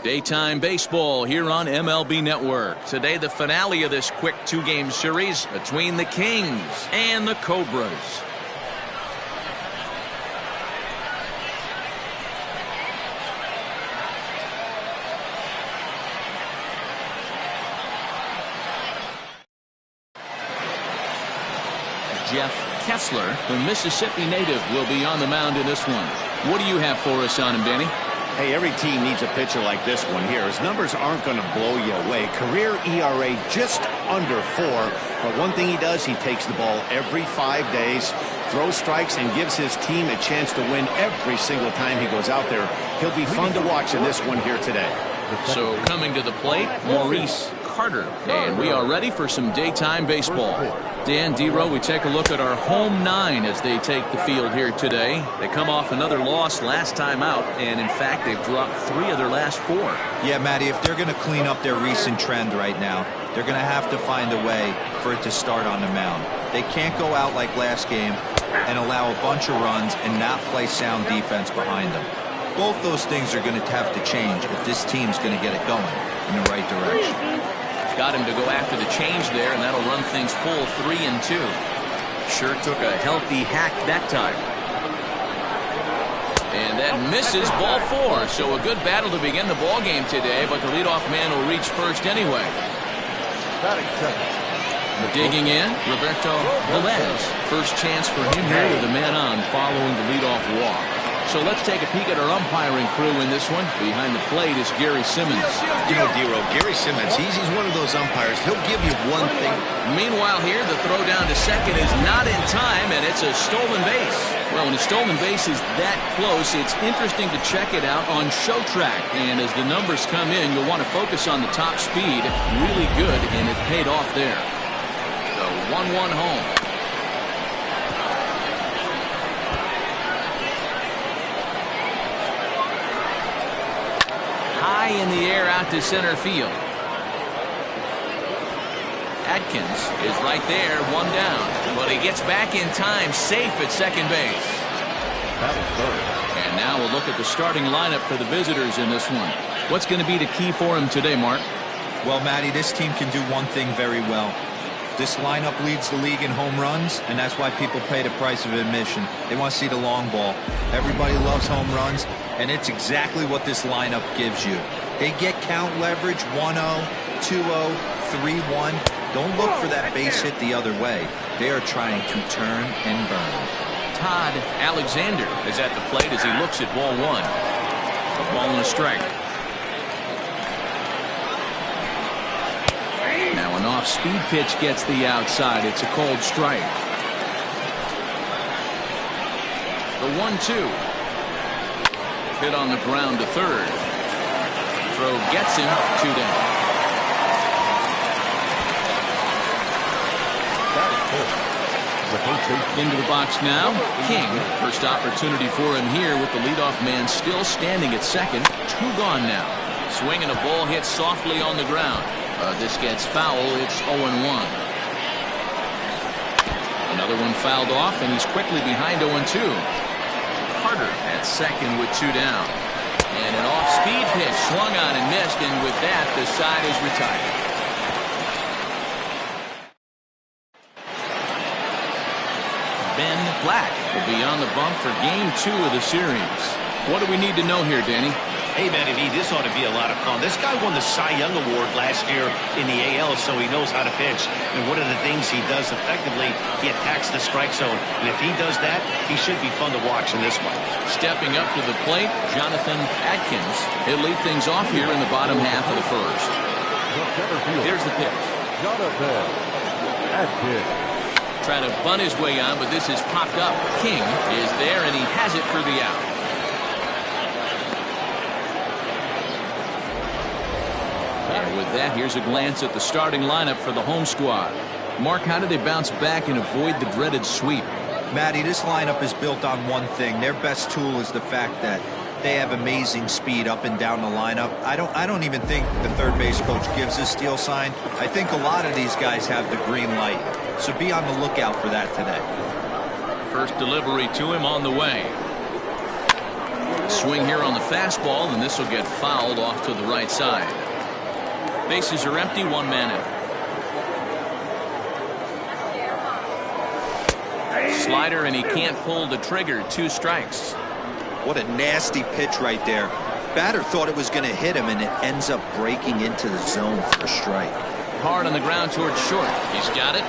Daytime baseball here on MLB Network. Today, the finale of this quick two-game series between the Kings and the Cobras. Jeff Kessler, the Mississippi native, will be on the mound in this one. What do you have for us on him, Danny? Hey, every team needs a pitcher like this one here. His numbers aren't going to blow you away. Career ERA just under 4. But one thing he does, he takes the ball every 5 days, throws strikes, and gives his team a chance to win every single time he goes out there. He'll be fun to watch in this one here today. So coming to the plate, Maurice Carter. And we are ready for some daytime baseball. Dan, D-Row, we take a look at our home 9 as they take the field here today. They come off another loss last time out, and in fact, they've dropped 3 of their last 4. Yeah, Matty, if they're going to clean up their recent trend right now, they're going to have to find a way for it to start on the mound. They can't go out like last game and allow a bunch of runs and not play sound defense behind them. Both those things are going to have to change if this team's going to get it going in the right direction. Got him to go after the change there, and that'll run things full 3-2. Sure took a healthy hack that time. And that misses, ball 4. So a good battle to begin the ball game today, but the leadoff man will reach first anyway. Digging in, Roberto Velez. First chance for him here with the man on following the leadoff walk. So let's take a peek at our umpiring crew in this one. Behind the plate is Gary Simmons. You know, D-Row, Gary Simmons, he's one of those umpires. He'll give you one thing. Meanwhile here, the throw down to second is not in time, and it's a stolen base. Well, when a stolen base is that close, it's interesting to check it out on Show Track. And as the numbers come in, you'll want to focus on the top speed. Really good, and it paid off there. So 1-1 home. High in the air out to center field. Atkins is right there, 1 down. But he gets back in time, safe at second base. And now we'll look at the starting lineup for the visitors in this one. What's going to be the key for him today, Mark? Well, Matty, this team can do one thing very well. This lineup leads the league in home runs, and that's why people pay the price of admission. They want to see the long ball. Everybody loves home runs, and it's exactly what this lineup gives you. They get count leverage 1-0, 2-0, 3-1. Don't look for that base hit the other way. They are trying to turn and burn. Todd Alexander is at the plate as he looks at ball 1. A ball and a strike. Now an off-speed pitch gets the outside. It's a cold strike. The 1-2. Hit on the ground to third. Throw gets him, 2 down. Into the box now. King. First opportunity for him here with the leadoff man still standing at second. 2 gone now. Swinging a ball hit softly on the ground. This gets foul. It's 0-1. Another one fouled off, and he's quickly behind 0-2. Carter at second with 2 down. And an off-speed pitch swung on and missed, and with that, the side is retired. Ben Black will be on the bump for game 2 of the series. What do we need to know here, Danny? Hey, Matty V, this ought to be a lot of fun. This guy won the Cy Young Award last year in the AL, so he knows how to pitch. And one of the things he does effectively, he attacks the strike zone. And if he does that, he should be fun to watch in this one. Stepping up to the plate, Jonathan Atkins. He'll lead things off here in the bottom half of the first. Here's the pitch. Jonathan Atkins. Trying to bunt his way on, but this is popped up. King is there, and he has it for the out. And with that, here's a glance at the starting lineup for the home squad. Mark, how did they bounce back and avoid the dreaded sweep? Matty, this lineup is built on one thing. Their best tool is the fact that they have amazing speed up and down the lineup. I don't even think the third base coach gives a steal sign. I think a lot of these guys have the green light. So be on the lookout for that today. First delivery to him on the way. Swing here on the fastball, and this will get fouled off to the right side. Bases are empty, 1 man out. Slider, and he can't pull the trigger. 2 strikes. What a nasty pitch right there. Batter thought it was going to hit him, and it ends up breaking into the zone for a strike. Hard on the ground towards short. He's got it.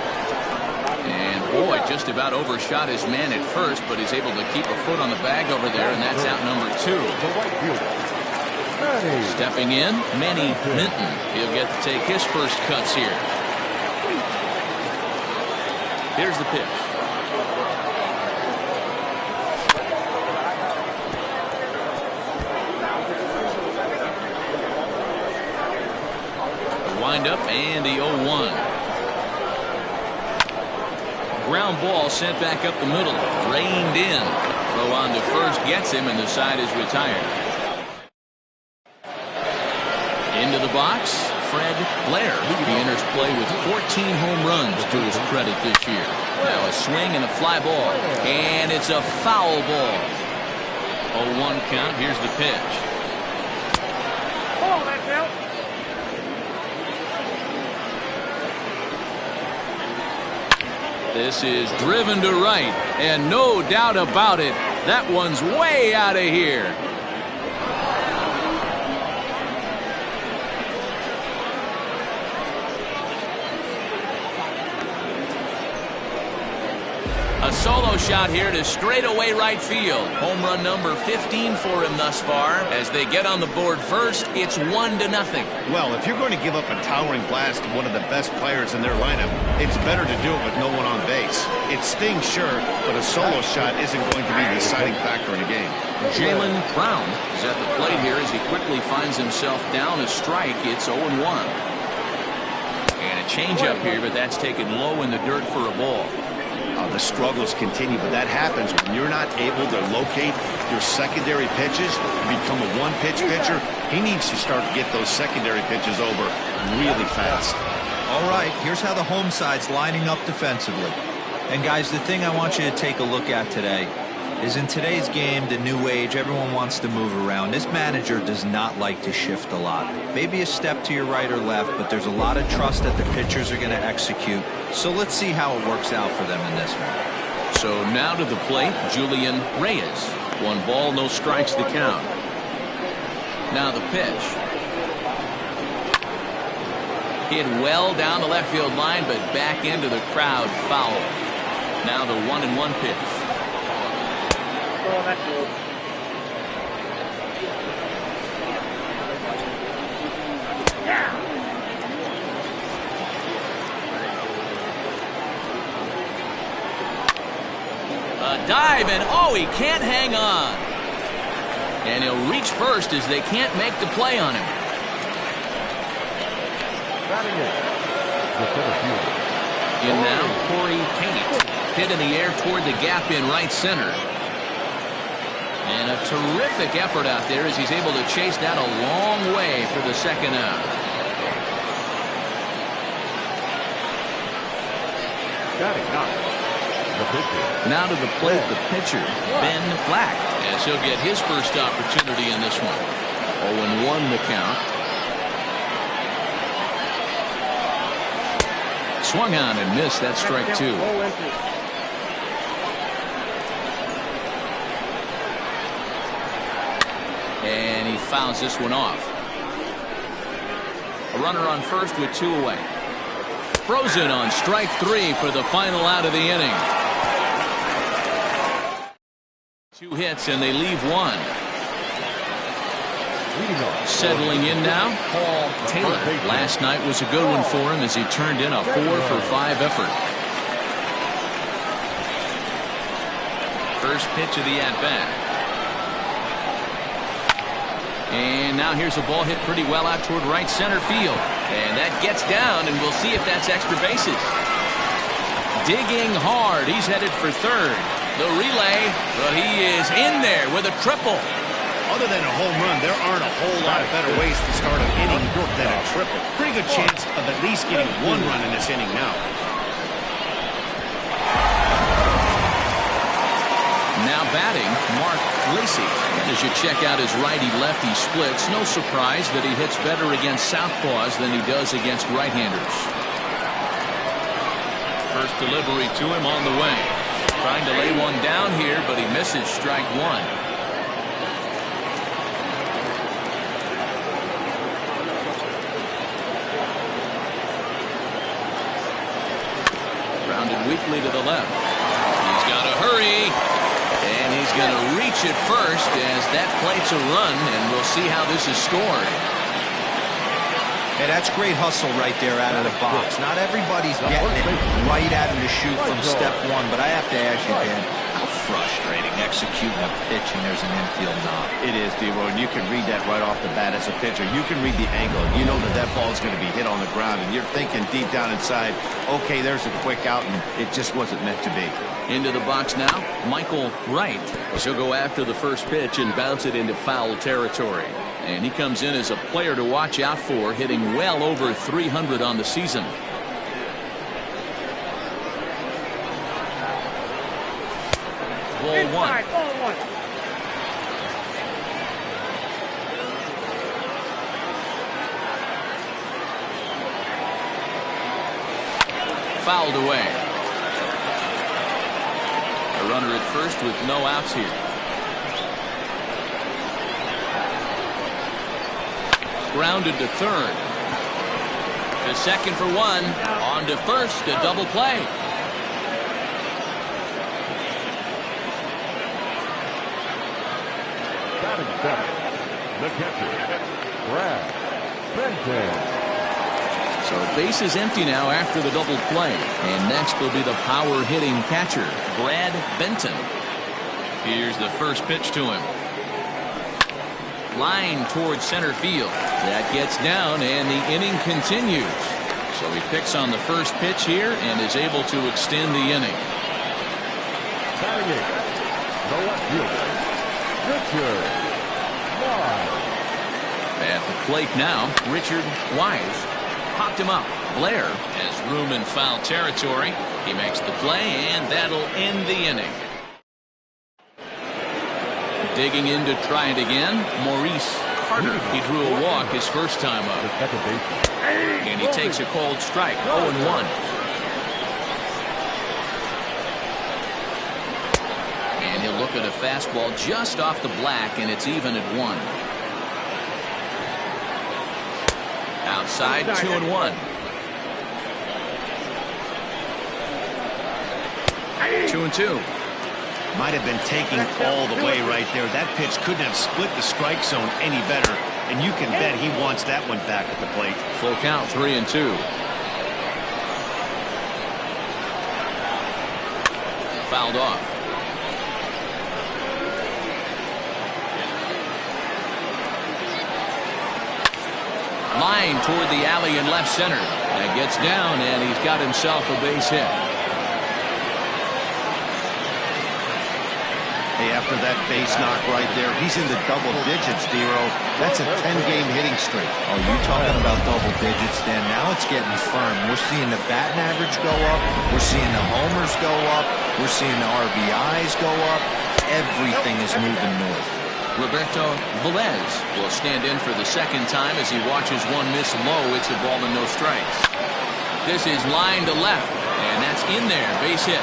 And boy, just about overshot his man at first, but he's able to keep a foot on the bag over there, and that's out number 2. Stepping in, Manny Minton. He'll get to take his first cuts here. Here's the pitch. Wind up and the 0-1. Ground ball sent back up the middle, reined in. Throw on to first gets him, and the side is retired. Into the box, Fred Blair. He enters play with 14 home runs to his credit this year. Now a swing and a fly ball, and it's a foul ball. 0-1 count. Here's the pitch. Oh, that's out. This is driven to right, and no doubt about it, that one's way out of here. A solo shot here to straightaway right field. Home run number 15 for him thus far. As they get on the board first, it's 1-0. Well, if you're going to give up a towering blast to one of the best players in their lineup, it's better to do it with no one on base. It stings, sure, but a solo shot isn't going to be the deciding factor in a game. Jalen Brown is at the plate here as he quickly finds himself down a strike. It's 0-1. And a changeup here, but that's taken low in the dirt for a ball. The struggles continue, but that happens when you're not able to locate your secondary pitches. You become a one-pitch pitcher. He needs to start to get those secondary pitches over really fast. All right, here's how the home side's lining up defensively. And guys, the thing I want you to take a look at today is in today's game, the new age, everyone wants to move around. This manager does not like to shift a lot. Maybe a step to your right or left, but there's a lot of trust that the pitchers are going to execute. So let's see how it works out for them in this one. So now to the plate, Julian Reyes. 1 ball, no strikes the count. Now the pitch. Hit well down the left field line, but back into the crowd, foul. Now the 1-1 pitch. Oh, that's good. A dive, and oh, he can't hang on. And he'll reach first as they can't make the play on him. In now, Corey Tate. Hit in the air toward the gap in right center. And a terrific effort out there as he's able to chase that a long way for the second out. Now to the plate, the pitcher, Ben Black, as he'll get his first opportunity in this one. 0-1 the count. Swung on and missed. That's strike 2. And he fouls this one off. A runner on first with 2 away. Frozen on strike 3 for the final out of the inning. 2 hits and they leave 1. Settling in now, Paul Taylor. Last night was a good one for him as he turned in a 4-for-5 effort. First pitch of the at-bat. And now here's a ball hit pretty well out toward right center field. And that gets down, and we'll see if that's extra bases. Digging hard. He's headed for third. The relay, well, he is in there with a triple. Other than a home run, there aren't a whole lot of better ways to start an inning than a triple. Pretty good chance of at least getting 1 run in this inning now. Now batting, Mark Lacey. And as you check out his righty-lefty splits, no surprise that he hits better against southpaws than he does against right-handers. First delivery to him on the way. Trying to lay one down here, but he misses strike one. Grounded weakly to the left. He's got to hurry. And he's going to reach it first as that plates a run, and we'll see how this is scored. Hey, that's great hustle right there out of the box. Not everybody's getting it right out of the chute from step one, but I have to ask you, Dan, how frustrating executing a pitch and there's an infield knock. It is, D-Roy, and you can read that right off the bat as a pitcher. You can read the angle. You know that that ball is going to be hit on the ground, and you're thinking deep down inside, okay, there's a quick out, and it just wasn't meant to be. Into the box now, Michael Wright. She'll go after the first pitch and bounce it into foul territory. And he comes in as a player to watch out for, hitting well over 300 on the season. Ball one. Fouled away. A runner at first with no outs here. Grounded to third. To second for one. On to first, a double play. Batting seventh, the catcher, Brad Benton. So base is empty now after the double play. And next will be the power hitting catcher, Brad Benton. Here's the first pitch to him. Line towards center field. That gets down, and the inning continues. So he picks on the first pitch here and is able to extend the inning. Batting eighth, the left fielder, Richard Wise. At the plate now, Richard Wise. Popped him up. Blair has room in foul territory. He makes the play, and that'll end the inning. Digging in to try it again, Maurice Carter. He drew a walk his first time up. And he takes a cold strike, 0-1. And he'll look at a fastball just off the black, and it's even at 1. Outside, 2-1. 2-2. Might have been taking all the way right there. That pitch couldn't have split the strike zone any better, and you can bet he wants that one back at the plate. Full count, 3-2. Fouled off. Line toward the alley in left center. That gets down, and he's got himself a base hit. Hey, after that base knock right there, he's in the double digits, D-Roy. That's a 10-game hitting streak. Oh, you talking about double digits, then? Now it's getting firm. We're seeing the batting average go up. We're seeing the homers go up. We're seeing the RBIs go up. Everything is moving north. Roberto Velez will stand in for the second time as he watches one miss low. It's a ball and no strikes. This is line to left, and that's in there. Base hit.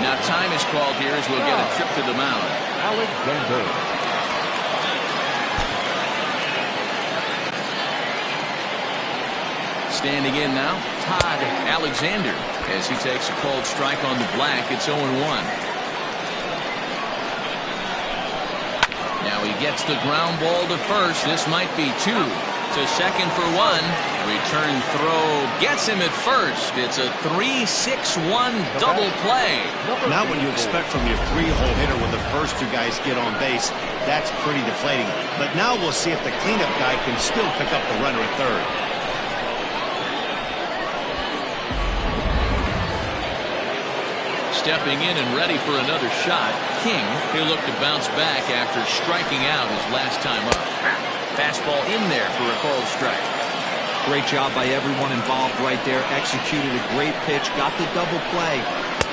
Now time is called here as we'll get a trip to the mound. Alexander. Standing in now, Todd Alexander, as he takes a cold strike on the black. It's 0-1. Now he gets the ground ball to first. This might be 2. To second for 1. Return throw gets him at first. It's a 3-6-1 double play. Not what you expect from your 3-hole hitter when the first 2 guys get on base. That's pretty deflating. But now we'll see if the cleanup guy can still pick up the runner at third. stepping in and ready for another shot. King, he'll look to bounce back after striking out his last time up. Fastball in there for a called strike. Great job by everyone involved right there. Executed a great pitch, got the double play.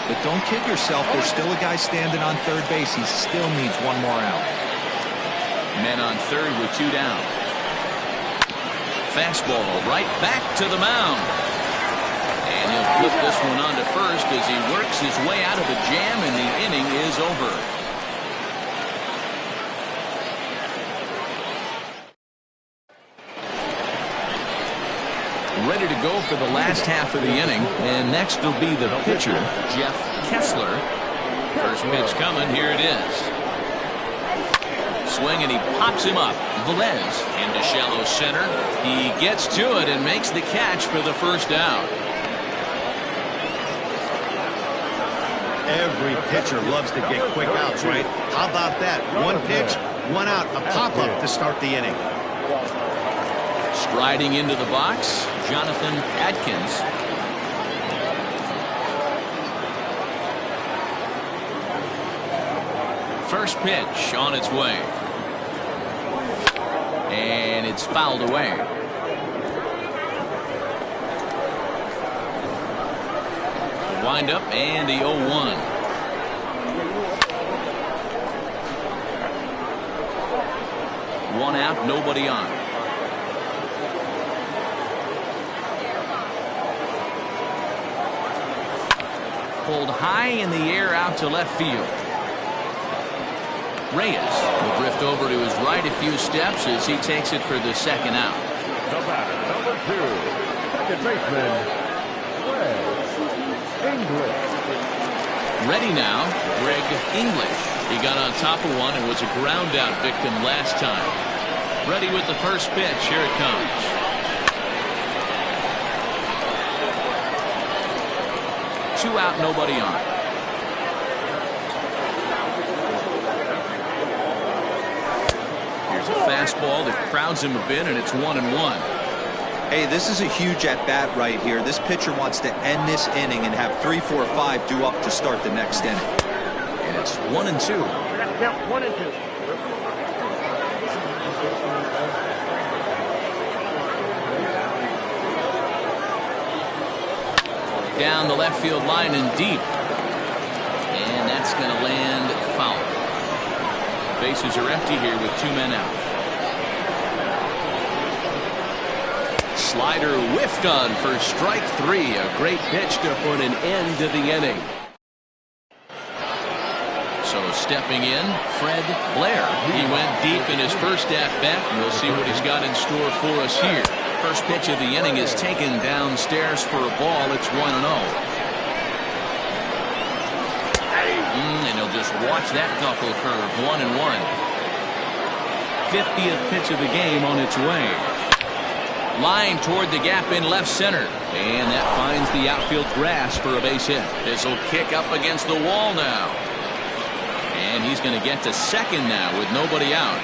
But don't kid yourself, there's still a guy standing on third base. He still needs one more out. Men on third with 2 down. Fastball right back to the mound. And he'll flip this one onto first as he works his way out of the jam, and the inning is over. Ready to go for the last half of the inning, and next will be the pitcher, Jeff Kessler. First pitch coming, here it is. Swing, and he pops him up. Velez into shallow center. He gets to it and makes the catch for the first out. Every pitcher loves to get quick outs, right? How about that? One pitch, one out, a pop-up to start the inning. Striding into the box, Jonathan Adkins. First pitch on its way. And it's fouled away. Wind up and the 0-1. One out, nobody on. Pulled high in the air out to left field. Reyes will drift over to his right a few steps as he takes it for the second out. The batter, number 2, second baseman, Greg English. Ready now, Greg English. He got on top of one and was a ground out victim last time. Ready with the first pitch. Here it comes. Two out, nobody on. Here's a fastball that crowds him a bit, and it's 1-1. Hey, this is a huge at-bat right here. This pitcher wants to end this inning and have 3, 4, 5 due up to start the next inning. And it's 1-2. Yep, 1-2. Down the left field line and deep. And that's going to land foul. Bases are empty here with 2 men out. Slider whiffed on for strike 3. A great pitch to put an end to the inning. So stepping in, Fred Blair. He went deep in his first at-bat. We'll see what he's got in store for us here. First pitch of the inning is taken downstairs for a ball. It's 1-0. And he'll just watch that knuckle curve. 1-1. 50th pitch of the game on its way. Line toward the gap in left center. And that finds the outfield grass for a base hit. This will kick up against the wall now. And he's going to get to second now with nobody out.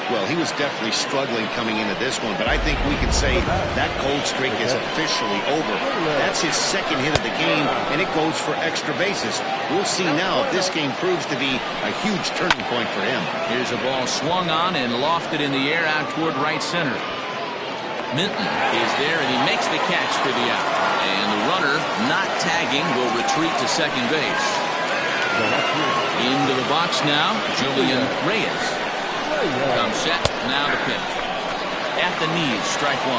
Well, he was definitely struggling coming into this one, but I think we can say that cold streak is officially over. That's his second hit of the game, and it goes for extra bases. We'll see now if this game proves to be a huge turning point for him. Here's a ball swung on and lofted in the air out toward right center. Minton is there, and he makes the catch for the out. And the runner, not tagging, will retreat to second base. Into the box now, Julian Reyes. Comes set, now the pitch. At the knees, strike 1.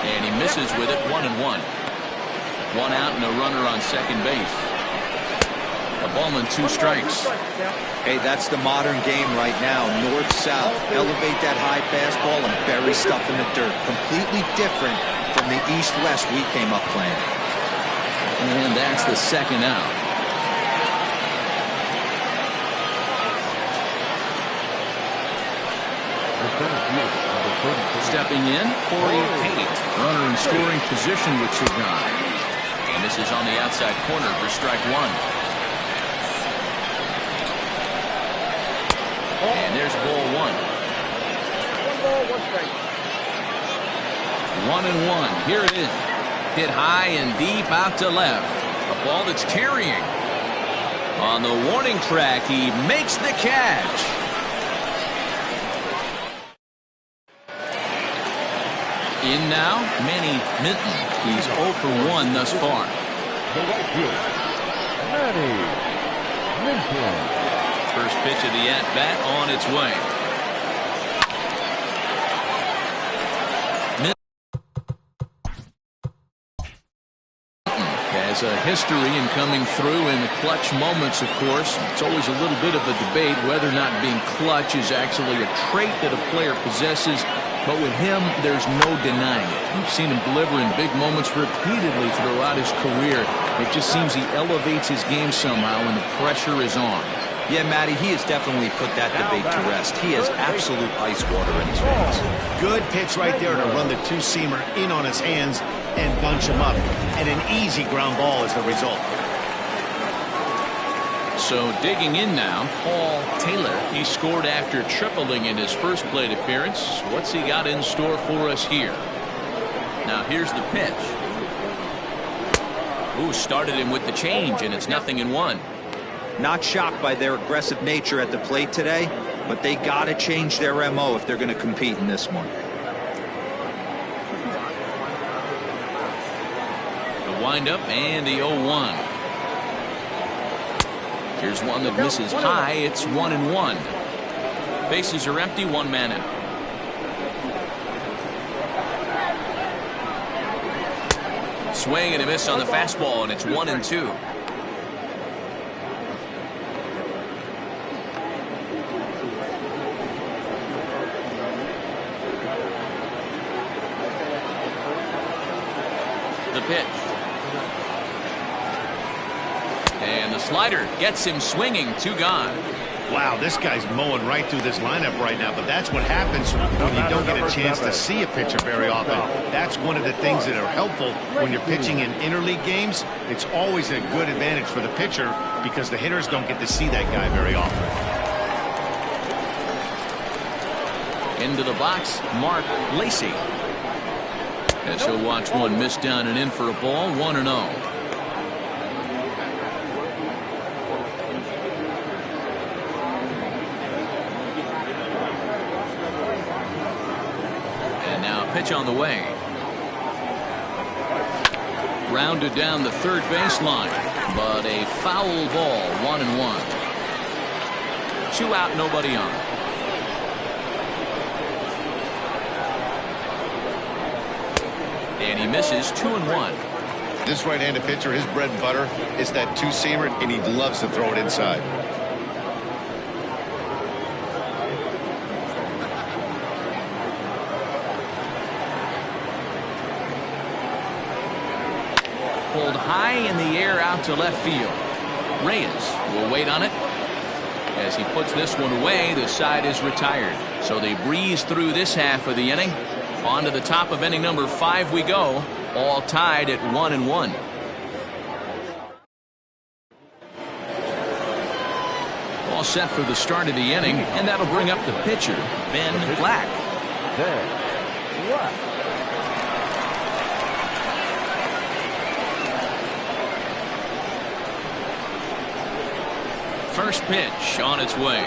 And he misses with it, 1-1. 1 out and a runner on second base. A ball and 2 strikes. Hey, that's the modern game right now. North-south. Elevate that high fastball and bury stuff in the dirt. Completely different from the east-west we came up playing. And that's the second out. Stepping in, Corey Pate. Runner in scoring position with 2 gone. And this is on the outside corner for strike 1. And there's ball 1. 1 ball, 1 strike. 1-1. Here it is. Hit high and deep out to left. A ball that's carrying. On the warning track, he makes the catch. In now, Manny Minton. He's 0 for 1 thus far. The right fielder, Manny Minton. First pitch of the at-bat on its way. Has a history in coming through in the clutch moments, of course. It's always a little bit of a debate whether or not being clutch is actually a trait that a player possesses. But with him, there's no denying it. We've seen him deliver in big moments repeatedly throughout his career. It just seems he elevates his game somehow when the pressure is on. Yeah, Matty, he has definitely put that debate to rest. He has absolute ice water in his veins. Good pitch right there to run the two-seamer in on his hands and bunch him up. And an easy ground ball is the result. So digging in now, Paul Taylor. He scored after tripling in his first plate appearance. What's he got in store for us here? Now here's the pitch. Ooh, started him with the change, and it's 0-1. Not shocked by their aggressive nature at the plate today, but they got to change their MO if they're going to compete in this one. The windup and the 0-1. Here's one that misses high. It's 1-1. Bases are empty. One man out. Swing and a miss on the fastball, and it's 1-2. The pitch. And the slider gets him swinging. 2 gone. Wow, this guy's mowing right through this lineup right now, but that's what happens when you don't get a chance to see a pitcher very often. That's one of the things that are helpful when you're pitching in interleague games. It's always a good advantage for the pitcher because the hitters don't get to see that guy very often. Into the box, Mark Lacey. As he'll watch one miss down and in for a ball. 1-0. Pitch on the way. Rounded down the third baseline, but a foul ball. 1-1. 2 out, nobody on. And he misses. 2-1. This right-handed pitcher, his bread and butter is that two-seamer, and he loves to throw it inside. Pulled high in the air out to left field. Reyes will wait on it. As he puts this one away, the side is retired. So they breeze through this half of the inning. On to the top of inning number 5 we go. All tied at 1-1. All set for the start of the inning, and that'll bring up the pitcher, Ben Black. Ben Black. First pitch on its way.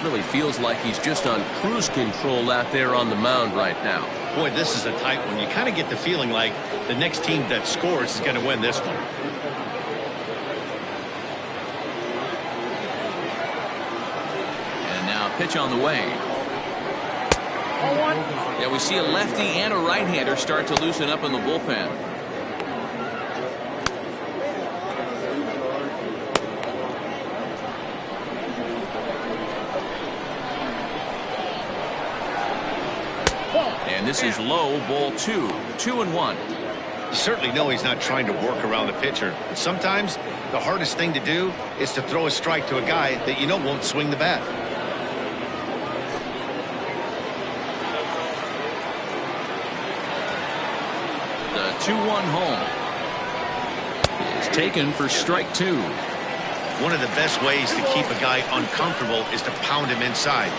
Really feels like he's just on cruise control out there on the mound right now. Boy, this is a tight one. You kind of get the feeling like the next team that scores is going to win this one. And now a pitch on the way. Yeah, we see a lefty and a right-hander start to loosen up in the bullpen. And this is low, ball 2. 2-1. You certainly know he's not trying to work around the pitcher. But sometimes the hardest thing to do is to throw a strike to a guy that you know won't swing the bat. The 2-1 home is taken for strike 2. One of the best ways to keep a guy uncomfortable is to pound him inside.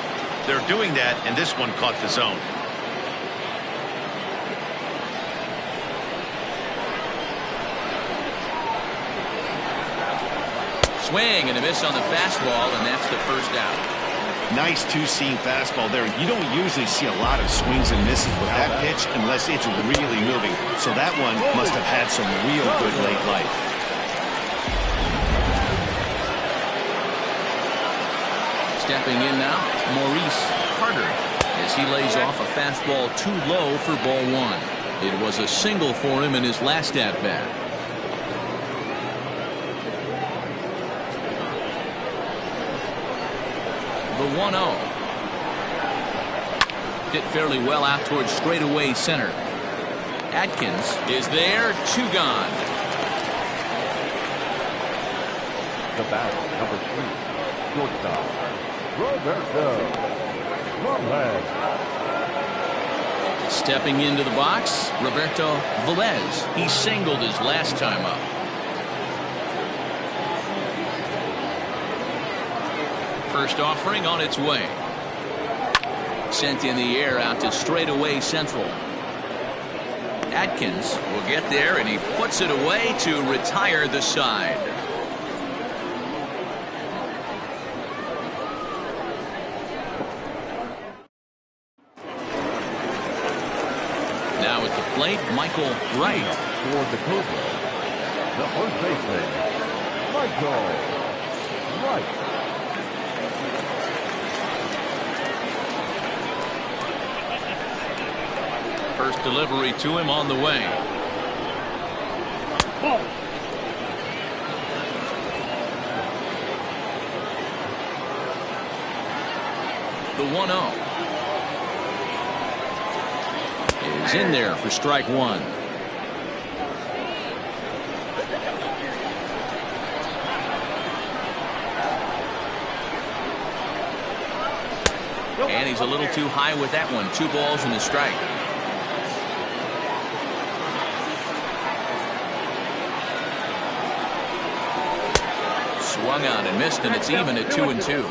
They're doing that, and this one caught the zone. swing and a miss on the fastball, and that's the first out. Nice two-seam fastball there. You don't usually see a lot of swings and misses with that pitch unless it's really moving. So that one must have had some real good late life. Stepping in now, Maurice Carter, as he lays off a fastball too low for ball one. It was a single for him in his last at-bat. The 1-0. Hit fairly well out towards straightaway center. Atkins is there, 2 gone. The bat, number 3, shortstop, Roberto Velez. Stepping into the box, Roberto Velez. He singled his last time up. First offering on its way. Sent in the air out to straightaway central. Atkins will get there, and he puts it away to retire the side. Now at the plate, Michael Wright. For the Cobras, the first baseman, Michael Wright. First delivery to him on the way. The 1-0 is in there for strike one. And he's a little too high with that one. 2 balls and a strike. Swung on and missed, and it's even at 2-2.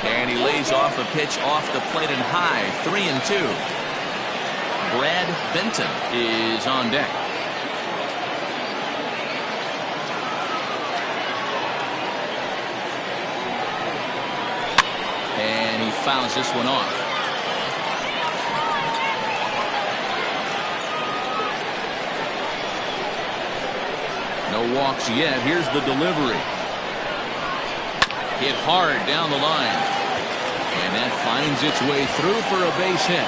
And he lays off a pitch off the plate and high. 3-2. Brad Benton is on deck. And he fouls this one off. No walks yet. Here's the delivery. Hit hard down the line. And that finds its way through for a base hit.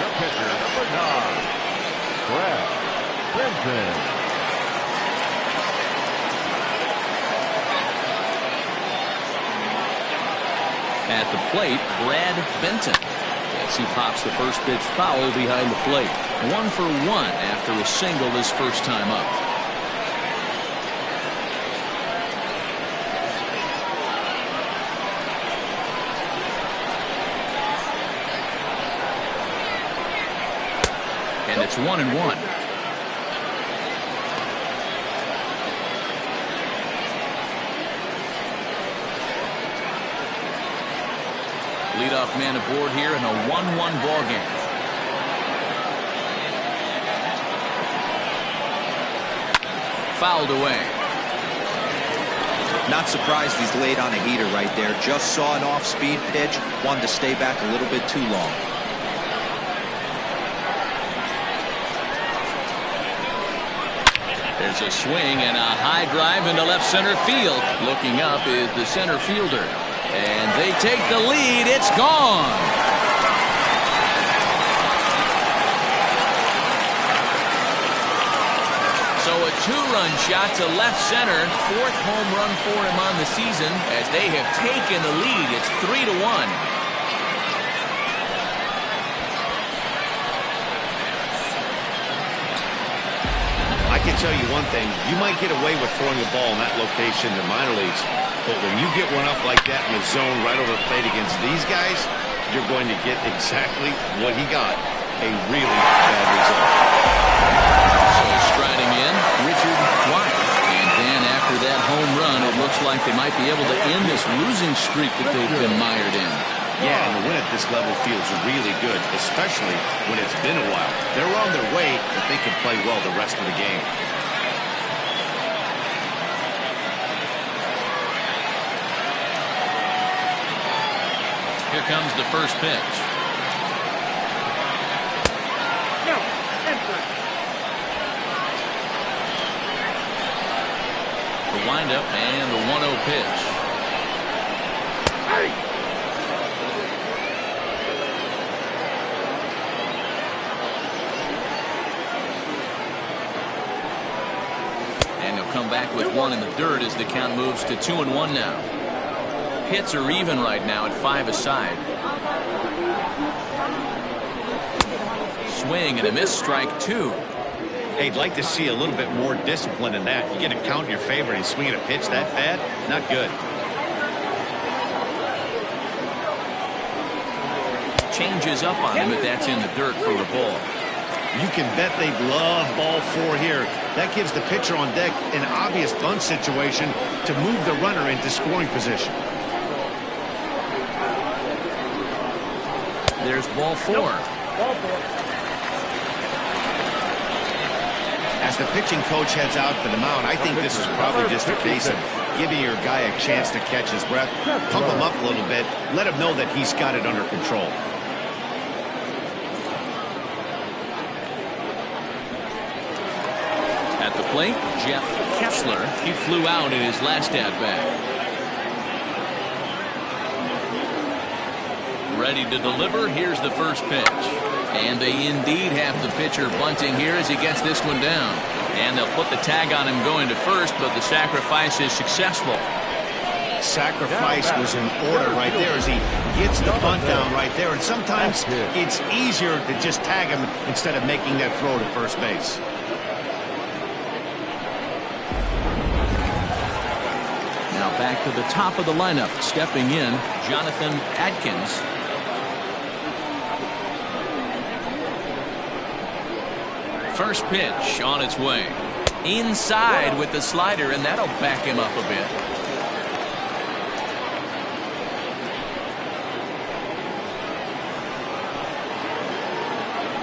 The pitcher, number 9, Brad Benton. At the plate, Brad Benton. As he pops the first pitch foul behind the plate. 1 for 1 after a single his first time up. And it's 1-1. Leadoff man aboard here in a 1-1 ball game. Fouled away. Not surprised he's laid on a heater right there. Just saw an off-speed pitch. Wanted to stay back a little bit too long. There's a swing and a high drive into left center field. Looking up is the center fielder. And they take the lead. It's gone. So a 2-run shot to left center. 4th home run for him on the season as they have taken the lead. It's 3-1. I can tell you one thing. You might get away with throwing a ball in that location in the minor leagues. But when you get one up like that in the zone right over the plate against these guys, you're going to get exactly what he got. A really bad result. So striding in, Richard Dwyer. And then after that home run, it looks like they might be able to end this losing streak that they've been mired in. Yeah, and the win at this level feels really good, especially when it's been a while. They're on their way, but they can play well the rest of the game. Here comes the first pitch. The windup and the 1-0 pitch. And he'll come back with one in the dirt as the count moves to 2-1 now. Hits are even right now at 5 aside. Swing and a miss, strike 2. Hey, I'd like to see a little bit more discipline in that. You get a count in your favor and swinging a pitch that bad? Not good. Changes up on him, but that's in the dirt for a ball. You can bet they love ball 4 here. That gives the pitcher on deck an obvious bunt situation to move the runner into scoring position. There's ball 4. As the pitching coach heads out for the mound, I think this is probably just a case of giving your guy a chance to catch his breath, pump him up a little bit, let him know that he's got it under control. At the plate, Jeff Kessler. He flew out in his last at-bat. Ready to deliver. Here's the first pitch. And they indeed have the pitcher bunting here as he gets this one down. And they'll put the tag on him going to first, but the sacrifice is successful. Sacrifice was in order right there as he gets the bunt down right there. And sometimes it's easier to just tag him instead of making that throw to first base. Now back to the top of the lineup. Stepping in, Jonathan Adkins. First pitch on its way. Inside with the slider, and that'll back him up a bit.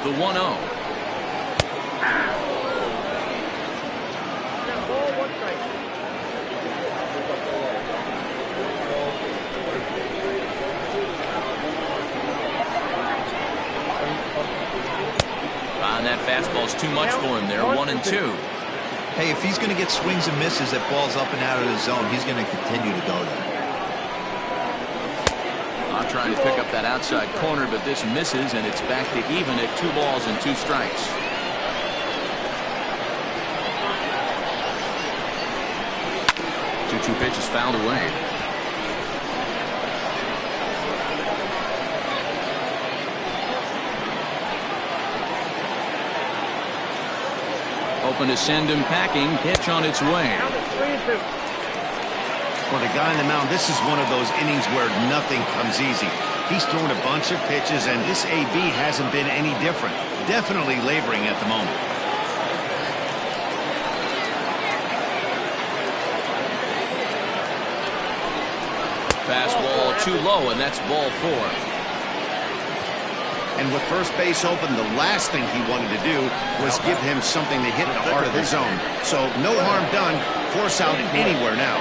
The 1-0. And that fastball's too much for him there. 1-2. Hey, if he's going to get swings and misses at balls up and out of the zone, he's going to continue to go there. I'm trying to pick up that outside corner, but this misses, and it's back to even at 2 balls and 2 strikes. Two pitches fouled away. Open to send him packing. Pitch on its way. For the guy on the mound, this is one of those innings where nothing comes easy. He's thrown a bunch of pitches, and this AB hasn't been any different. Definitely laboring at the moment. Fastball too low, and that's ball 4. And with first base open, the last thing he wanted to do was give him something to hit the heart of the zone. So no harm done. Force out anywhere now.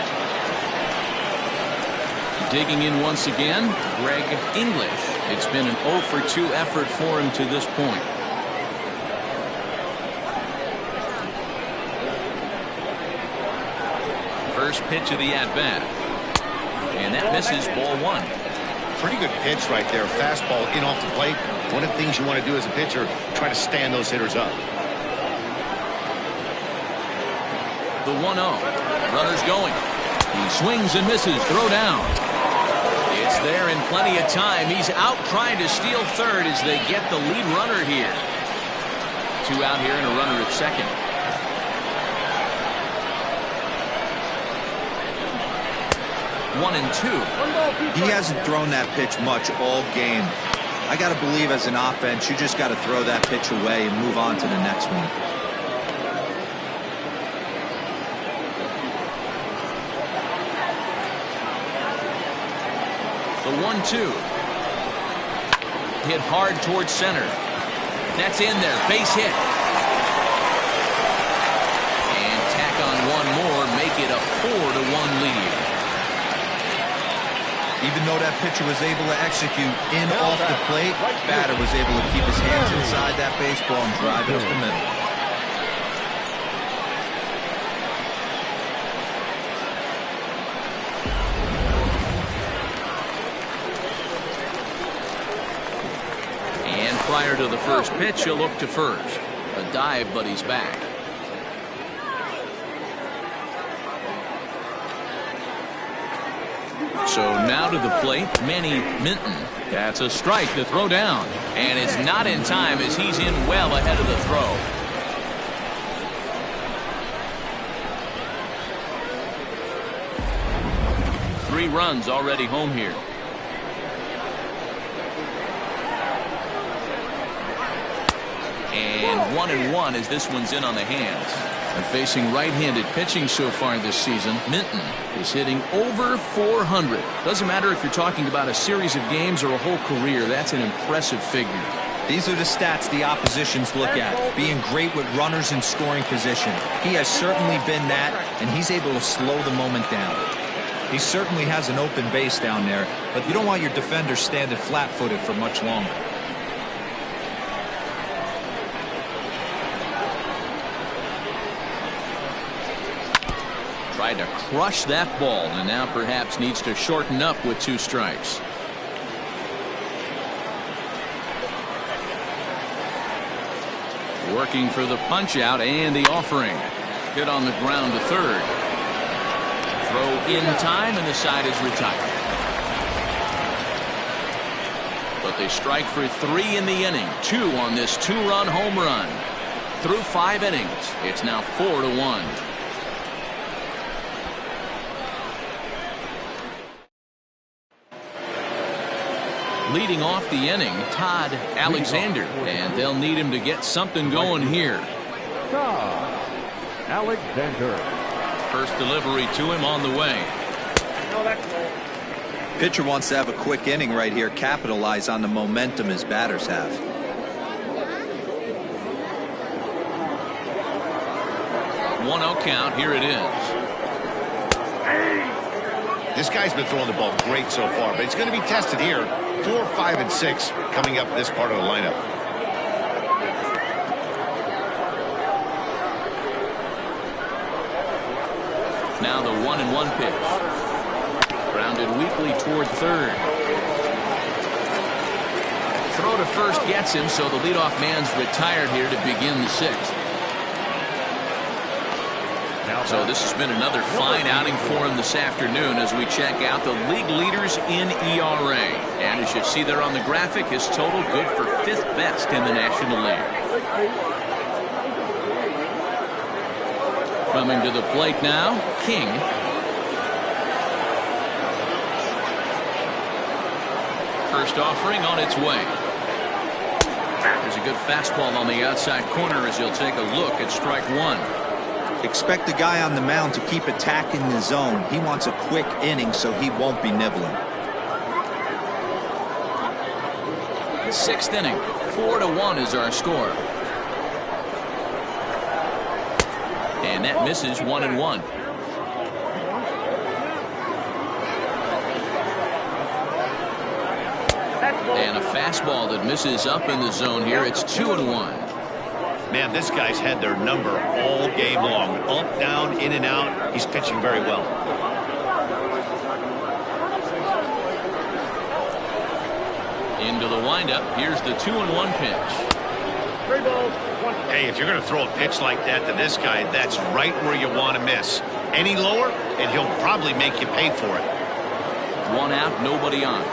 Digging in once again, Greg English. It's been an 0 for 2 effort for him to this point. First pitch of the at-bat. And that misses, ball 1. Pretty good pitch right there. Fastball in off the plate. One of the things you want to do as a pitcher, try to stand those hitters up. The 1-0. Runner's going. He swings and misses. Throw down. It's there in plenty of time. He's out trying to steal third as they get the lead runner here. 2 out here and a runner at second. One and 2. He hasn't thrown that pitch much all game. I got to believe as an offense, you just got to throw that pitch away and move on to the next one. The 1-2. Hit hard towards center. That's in there. Base hit. And tack on one more. Make it a 4-1 lead. Even though that pitcher was able to execute in off the plate, batter was able to keep his hands inside that baseball and drive it up the middle. And prior to the first pitch, he'll look to first. A dive, but he's back. So now to the plate, Manny Minton. That's a strike to throw down. And it's not in time as he's in well ahead of the throw. Three runs already home here. And 1-1 as this one's in on the hands. And facing right-handed pitching so far this season, Minton is hitting over 400. Doesn't matter if you're talking about a series of games or a whole career. That's an impressive figure. These are the stats the oppositions look at. Being great with runners in scoring position. He has certainly been that, and he's able to slow the moment down. He certainly has an open base down there, but you don't want your defender standing flat-footed for much longer. Tried to crush that ball and now perhaps needs to shorten up with 2 strikes. Working for the punch out and the offering. Hit on the ground to third. Throw in time and the side is retired. But they strike for 3 in the inning. 2 on this 2-run home run. Through 5 innings, it's now 4-1. Leading off the inning, Todd Alexander, and they'll need him to get something going here. Todd Alexander. First delivery to him on the way. Pitcher wants to have a quick inning right here, capitalize on the momentum his batters have. 1-0 count. Here it is. This guy's been throwing the ball great so far, but it's going to be tested here. 4, 5, and 6 coming up this part of the lineup. Now the 1-1 pitch. Grounded weakly toward third. Throw to first gets him, so the leadoff man's retired here to begin the 6th. So this has been another fine outing for him this afternoon as we check out the league leaders in ERA. And as you see there on the graphic, his total good for 5th best in the National League. Coming to the plate now, King. First offering on its way. There's a good fastball on the outside corner as he'll take a look at strike 1. Expect the guy on the mound to keep attacking the zone. He wants a quick inning so he won't be nibbling. 6th inning, 4-1 is our score. And that misses 1-1. And a fastball that misses up in the zone here. It's 2-1. Man, this guy's had their number all game long. Up, down, in and out. He's pitching very well. Into the windup. Here's the 2-1 pitch. Hey, if you're going to throw a pitch like that to this guy, that's right where you want to miss. Any lower, and he'll probably make you pay for it. 1 out, nobody on.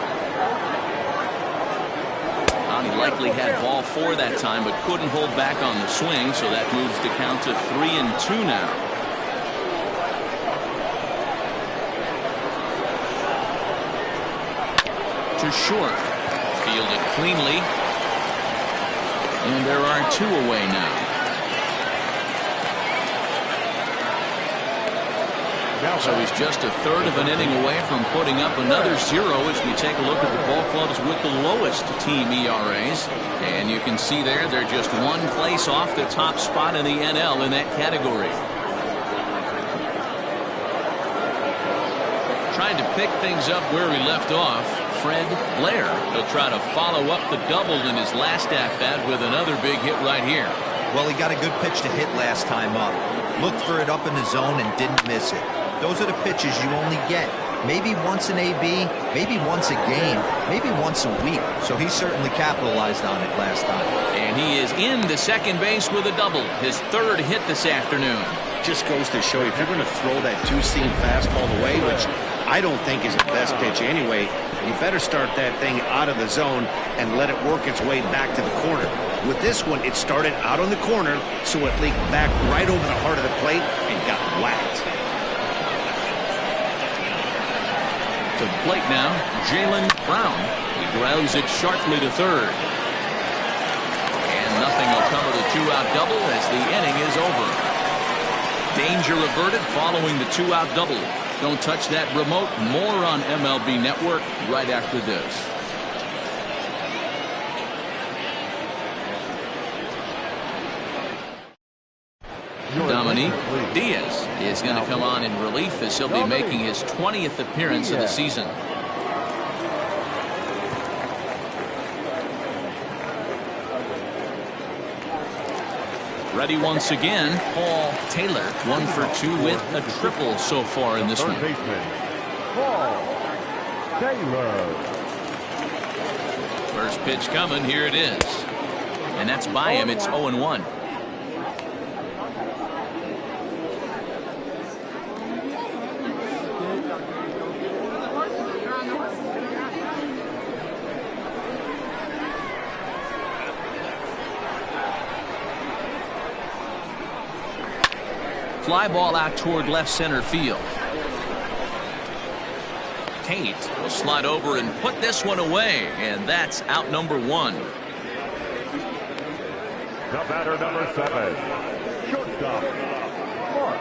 He likely had ball 4 that time, but couldn't hold back on the swing, so that moves the count to 3-2 now. To short. Fielded cleanly. And there are 2 away now. So he's just a third of an inning away from putting up another 0 as we take a look at the ball clubs with the lowest team ERAs. And you can see there they're just one place off the top spot in the NL in that category. Trying to pick things up where we left off, Fred Blair. He'll try to follow up the double in his last at-bat with another big hit right here. Well, he got a good pitch to hit last time up. Looked for it up in the zone and didn't miss it. Those are the pitches you only get. Maybe once an AB, maybe once a game, maybe once a week. So he certainly capitalized on it last time. And he is in the second base with a double. His third hit this afternoon. Just goes to show if you're going to throw that two-seam fastball away, which I don't think is the best pitch anyway, you better start that thing out of the zone and let it work its way back to the corner. With this one, it started out on the corner, so it leaked back right over the heart of the plate and got whacked. To the plate now, Jalen Brown. He grounds it sharply to third. And nothing will come of the two-out double as the inning is over. Danger averted following the two-out double. Don't touch that remote. More on MLB Network right after this. Dominique Diaz is going to come on in relief as he'll be making his 20th appearance of the season. Ready once again, Paul Taylor, 1 for 2 with a triple so far in this one. Paul Taylor. First pitch coming, here it is. And that's by him, it's 0-1. Fly ball out toward left center field. Tate will slide over and put this one away, and that's out number 1. The batter, number 7, shortstop, Mark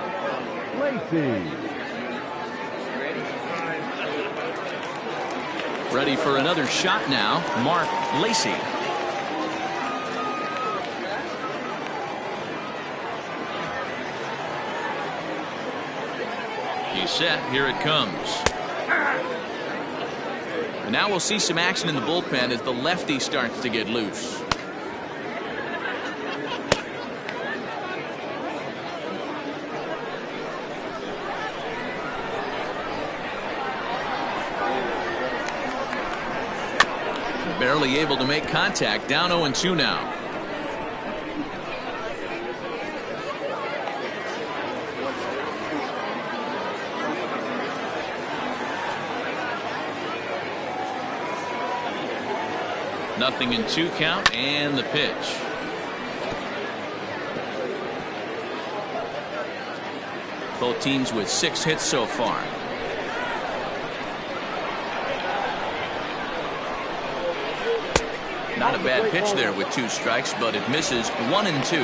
Lacy. Ready for another shot now, Mark Lacy. He's set. Here it comes. And now we'll see some action in the bullpen as the lefty starts to get loose. Barely able to make contact. Down 0-2 now. Nothing in 2 count, and the pitch. Both teams with 6 hits so far. Not a bad pitch there with 2 strikes, but it misses 1 and 2.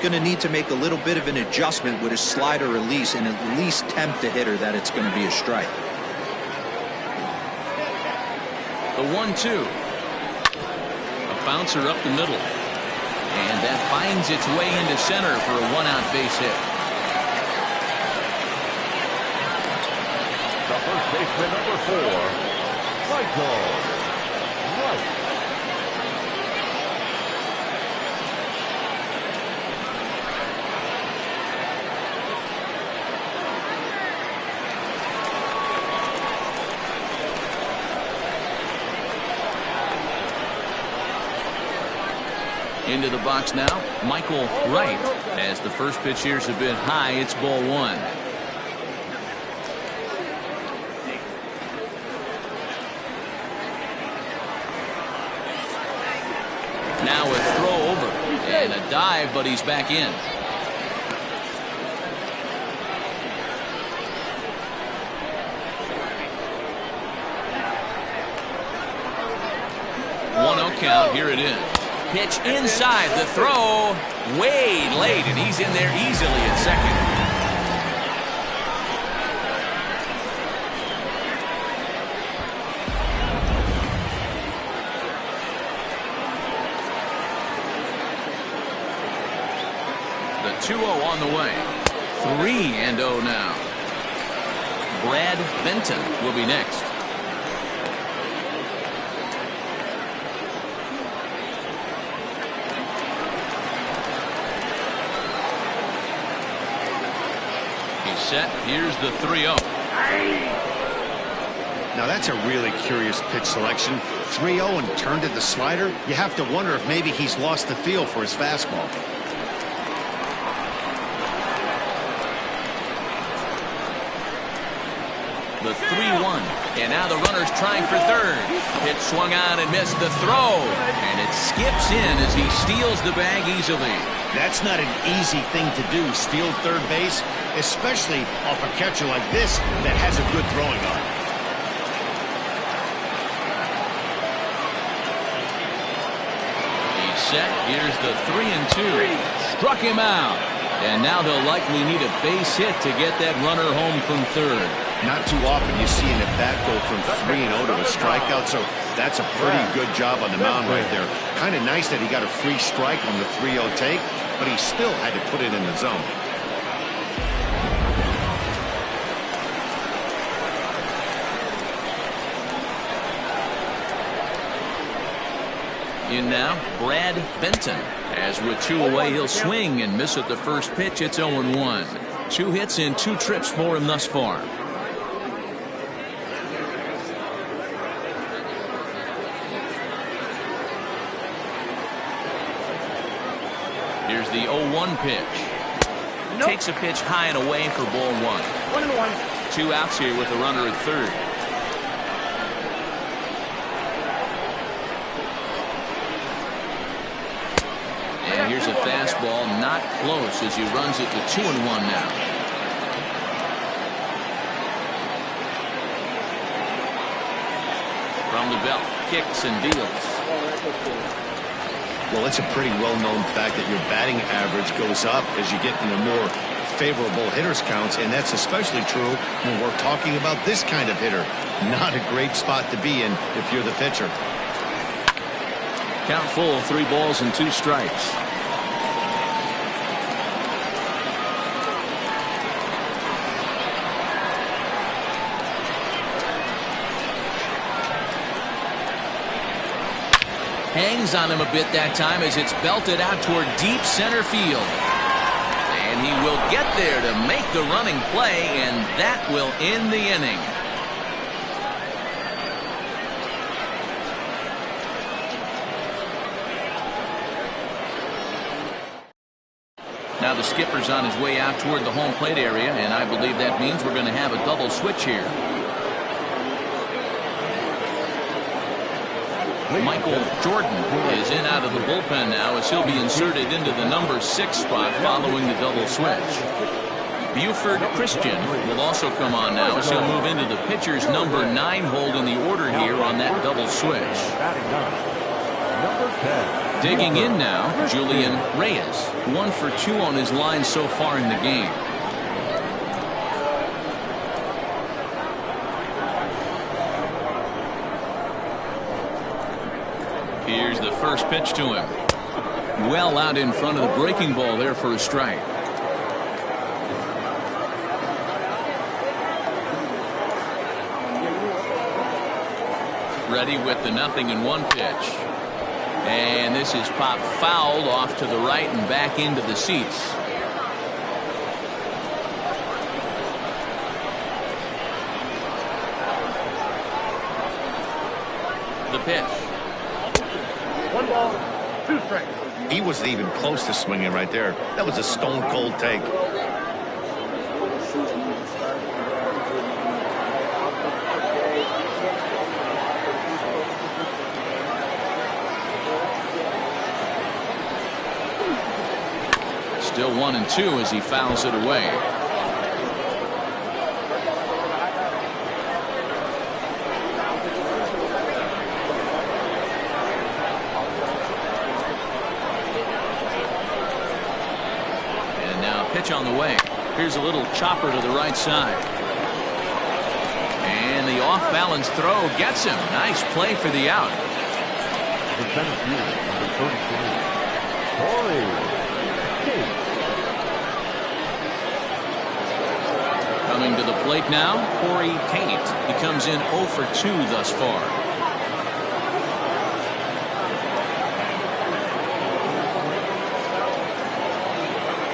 Going to need to make a little bit of an adjustment with his slider release and at least tempt the hitter that it's going to be a strike. The 1-2. Bouncer up the middle, and that finds its way into center for a 1-out base hit. The first baseman, number 4, Michael Wright. Into the box now, Michael Wright. As the first pitch here's a bit high, it's ball 1. Now a throw over and a dive, but he's back in. Count. Here it is. Pitch inside. The throw way late, and he's in there easily at second. 2-0 on the way. 3-0 now. Brad Benton will be next. He's set. Here's the 3-0. Now that's a really curious pitch selection. 3-0 and turned at the slider. You have to wonder if maybe he's lost the feel for his fastball. The 3-1. And now the runner's trying for third. Pitch swung on and missed the throw. And it skips in as he steals the bag easily. That's not an easy thing to do, steal third base, especially off a catcher like this that has a good throwing arm. He's set. Here's the 3-2. Struck him out. And now they'll likely need a base hit to get that runner home from third. Not too often you see an at-bat go from 3-0 to a strikeout, so that's a pretty good job on the mound right there. Kind of nice that he got a free strike on the 3-0 take, but he still had to put it in the zone. In now, Brad Benton. As with 2 away, he'll swing and miss at the first pitch. It's 0-1. 2 hits in 2 trips for him thus far. Here's the 0-1 pitch. Nope. Takes a pitch high and away for ball 1. 2 outs here with the runner at third. And here's a fastball not close as he runs it to 2-1 now. From the belt, kicks and deals. Well, it's a pretty well-known fact that your batting average goes up as you get into more favorable hitters counts, and that's especially true when we're talking about this kind of hitter. Not a great spot to be in if you're the pitcher. Count full, 3 balls and 2 strikes. Hangs on him a bit that time as it's belted out toward deep center field. And he will get there to make the running play, and that will end the inning. Now the skipper's on his way out toward the home plate area, and I believe that means we're going to have a double switch here. Michael Jordan is in out of the bullpen now as he'll be inserted into the number 6 spot following the double switch. Buford Christian will also come on now as he'll move into the pitcher's number 9 hold in the order here on that double switch. Digging in now, Julian Reyes. 1 for 2 on his line so far in the game. Here's the first pitch to him. Well out in front of the breaking ball there for a strike. Ready with the 0-1 pitch. And this is popped fouled off to the right and back into the seats. The pitch. 1 ball, 2 strikes. He wasn't even close to swinging right there. That was a stone cold take. Still 1-2 as he fouls it away. Pitch on the way. Here's a little chopper to the right side. And the off-balance throw gets him. Nice play for the out. The 33. Coming to the plate now, Corey Tate. He comes in 0 for 2 thus far.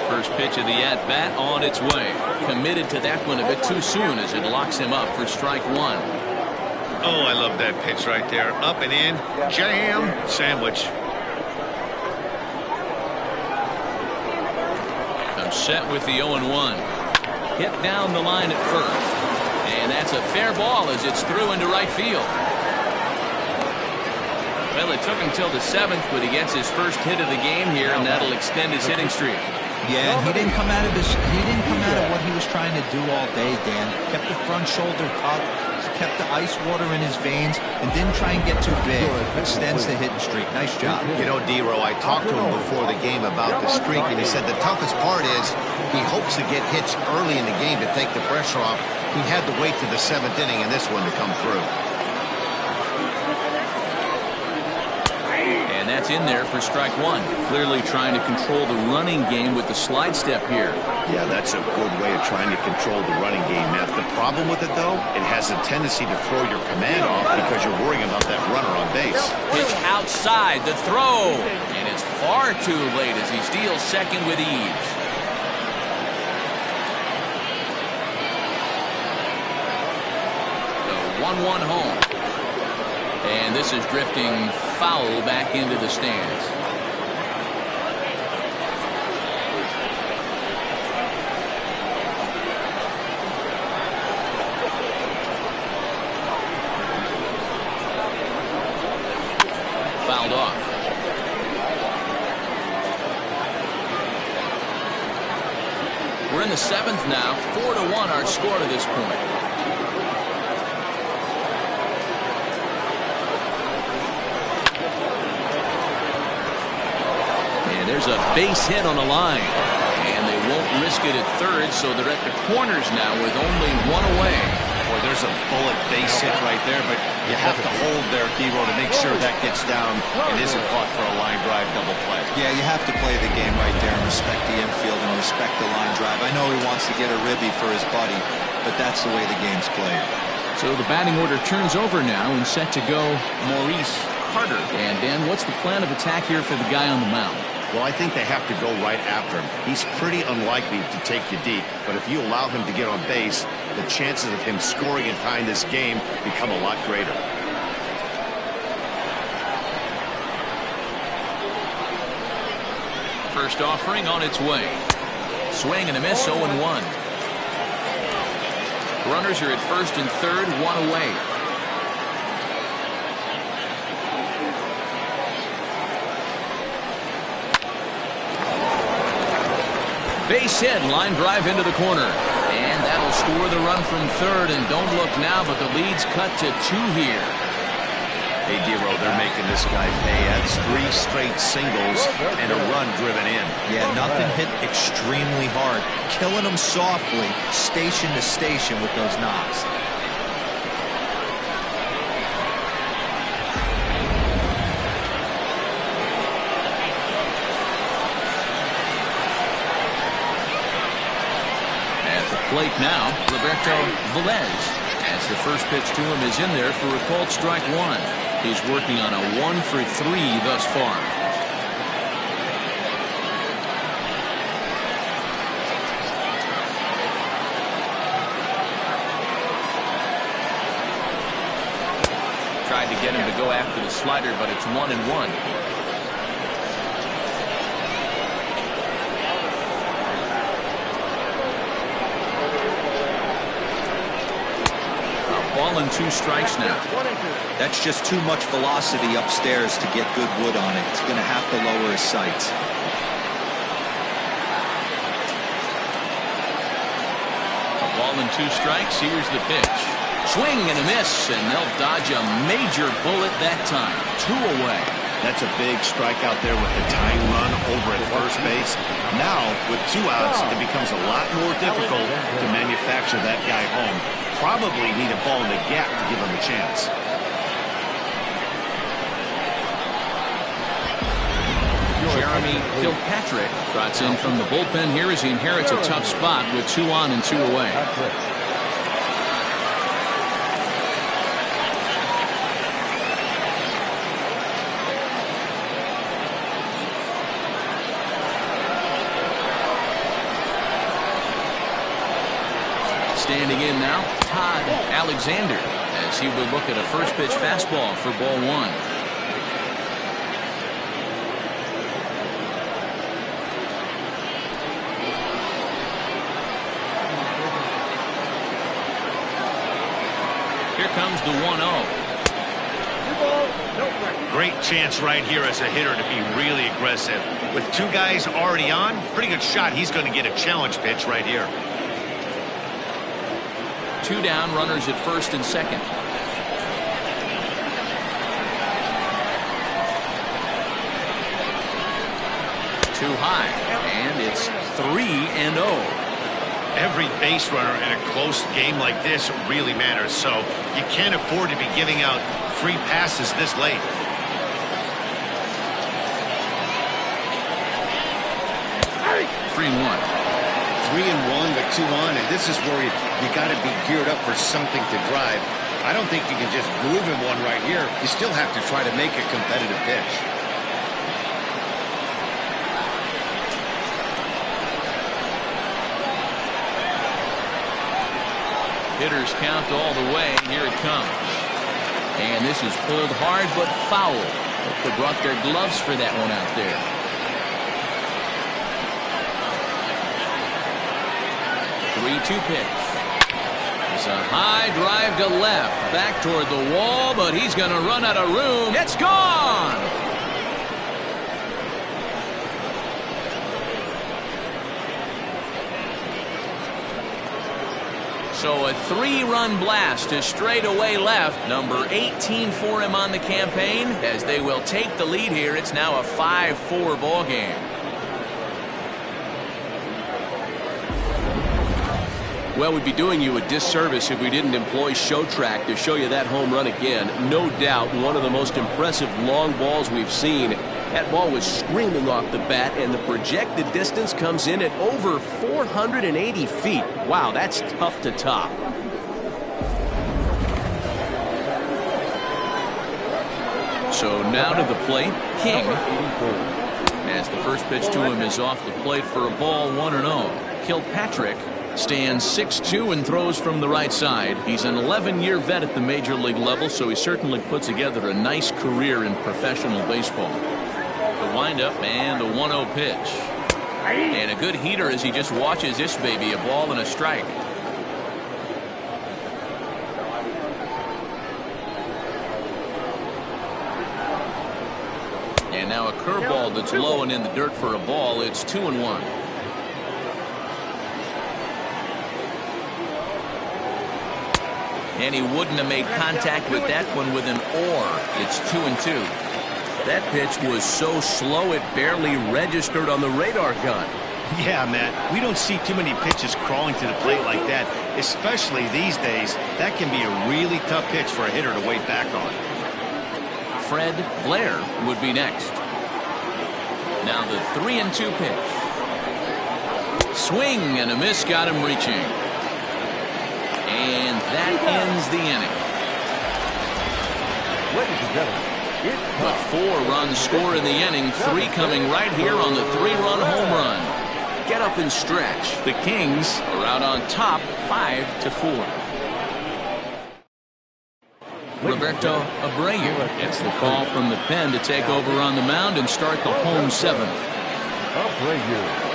First pitch of the at-bat on its way. Committed to that one a bit too soon as it locks him up for strike one. Oh, I love that pitch right there. Up and in. Jam. Sandwich. Comes set with the 0-1. Hit down the line at first. And that's a fair ball as it's through into right field. Well, it took him till the 7th, but he gets his first hit of the game here, and that'll extend his hitting streak. Yeah, he didn't come out of what he was trying to do all day, Dan. Kept the front shoulder up, kept the ice water in his veins, and didn't try and get too big. Extends the hitting streak. Nice job. You know, D-Row, I talked to him before the game about the streak, and he said the toughest part is he hopes to get hits early in the game to take the pressure off. He had to wait to the 7th inning in this one to come through. And that's in there for strike one. Clearly trying to control the running game with the slide step here. Yeah, that's a good way of trying to control the running game, Matt. The problem with it, though, it has a tendency to throw your command off because you're worrying about that runner on base. Pitch outside, the throw. And it's far too late as he steals second with ease. The 1-1 home. And this is drifting foul back into the stands. Fouled off. We're in the 7th now. 4-1 our score to this point. There's a base hit on the line, and they won't risk it at third, so they're at the corners now with only one away. Boy, there's a bullet base hit right there, but you have to hold there, D-Row, to make sure that gets down and isn't caught for a line drive double play. Yeah, you have to play the game right there and respect the infield and respect the line drive. I know he wants to get a ribby for his buddy, but that's the way the game's played. So the batting order turns over now and set to go Maurice Carter. And Dan, what's the plan of attack here for the guy on the mound? Well, I think they have to go right after him. He's pretty unlikely to take you deep, but if you allow him to get on base, the chances of him scoring and tying this game become a lot greater. First offering on its way. Swing and a miss, 0-1. Runners are at first and third, one away. Base hit, line drive into the corner. And that'll score the run from third. And don't look now, but the lead's cut to 2 here. Hey, D-Row, they're making this guy pay. That's 3 straight singles and a run driven in. Yeah, nothing hit extremely hard. Killing them softly, station to station with those knocks. Plate now, Roberto Velez, as the first pitch to him is in there for a called strike one. He's working on a 1 for 3 thus far. Tried to get him to go after the slider, but it's 1-1. Ball and 2 strikes now. That's just too much velocity upstairs to get good wood on it. He's going to have to lower his sights. A ball and 2 strikes. Here's the pitch. Swing and a miss, and they'll dodge a major bullet that time. 2 away. That's a big strikeout there with the tying run over at first base. Now, with 2 outs, it becomes a lot more difficult to manufacture that guy home. Probably need a ball in the gap to give him a chance. Jeremy Kilpatrick trots in from the bullpen here as he inherits a tough spot with 2 on and 2 away. in now, Todd Alexander, as he will look at a first pitch fastball for ball one. Here comes the 1-0. Great chance right here as a hitter to be really aggressive. With two guys already on, pretty good shot. He's going to get a challenge pitch right here. 2 down, runners at first and second. Too high, and it's 3-0. Every base runner in a close game like this really matters, so you can't afford to be giving out free passes this late. 3-1. 3-1 with 2 on, and this is where you got to be geared up for something to drive. I don't think you can just groove him one right here. You still have to try to make a competitive pitch. Hitters count all the way. Here it comes. And this is pulled hard but foul. Hope they brought their gloves for that one out there. Three-two pitch. It's a high drive to left. Back toward the wall, but he's going to run out of room. It's gone! So a 3-run blast to straightaway left. Number 18 for him on the campaign. As they will take the lead here, it's now a 5-4 ball game. Well, we'd be doing you a disservice if we didn't employ Show Track to show you that home run again. No doubt one of the most impressive long balls we've seen. That ball was screaming off the bat, and the projected distance comes in at over 480 feet. Wow, that's tough to top. So now to the plate, King. As the first pitch to him is off the plate for a ball, 1-0. Kilpatrick stands 6'2" and throws from the right side. He's an 11-year vet at the major league level, so he certainly put together a nice career in professional baseball. The windup and the 1-0 pitch. And a good heater as he just watches this baby, a ball and a strike. And now a curveball that's low and in the dirt for a ball. It's 2-1. And he wouldn't have made contact with that one with an or. It's 2-2. That pitch was so slow it barely registered on the radar gun. Yeah, Matt, we don't see too many pitches crawling to the plate like that, especially these days. That can be a really tough pitch for a hitter to wait back on. Fred Blair would be next. Now the 3-2 pitch. Swing and a miss, got him reaching. And that ends the inning. Ladies and gentlemen, But 4 runs score in the inning, 3 coming right here on the 3-run home run. Get up and stretch. The Kings are out on top, 5-4. Roberto Abreu gets the call from the pen to take over on the mound and start the home 7th. Abreu.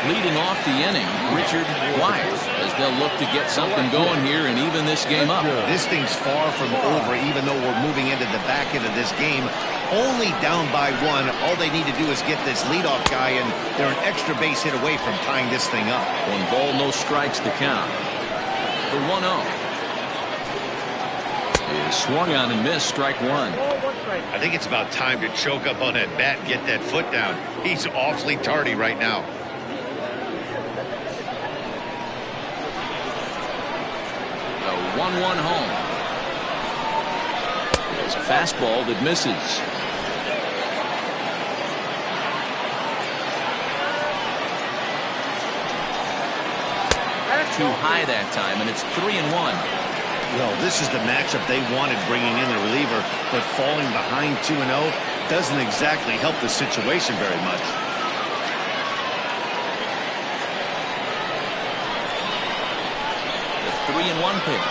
Leading off the inning, Richard Wise, as they'll look to get something going here and even this game up. This thing's far from over, even though we're moving into the back end of this game. Only down by 1. All they need to do is get this leadoff guy, and they're an extra base hit away from tying this thing up. 1 ball, no strikes to count. The 1-0 is swung on and missed, strike 1. I think it's about time to choke up on that bat and get that foot down. He's awfully tardy right now. The 1-1 home. It's a fastball that misses. Too high that time, and it's 3-1. Well, this is the matchup they wanted, bringing in the reliever, but falling behind 2-0, doesn't exactly help the situation very much. The 3-1 pitch.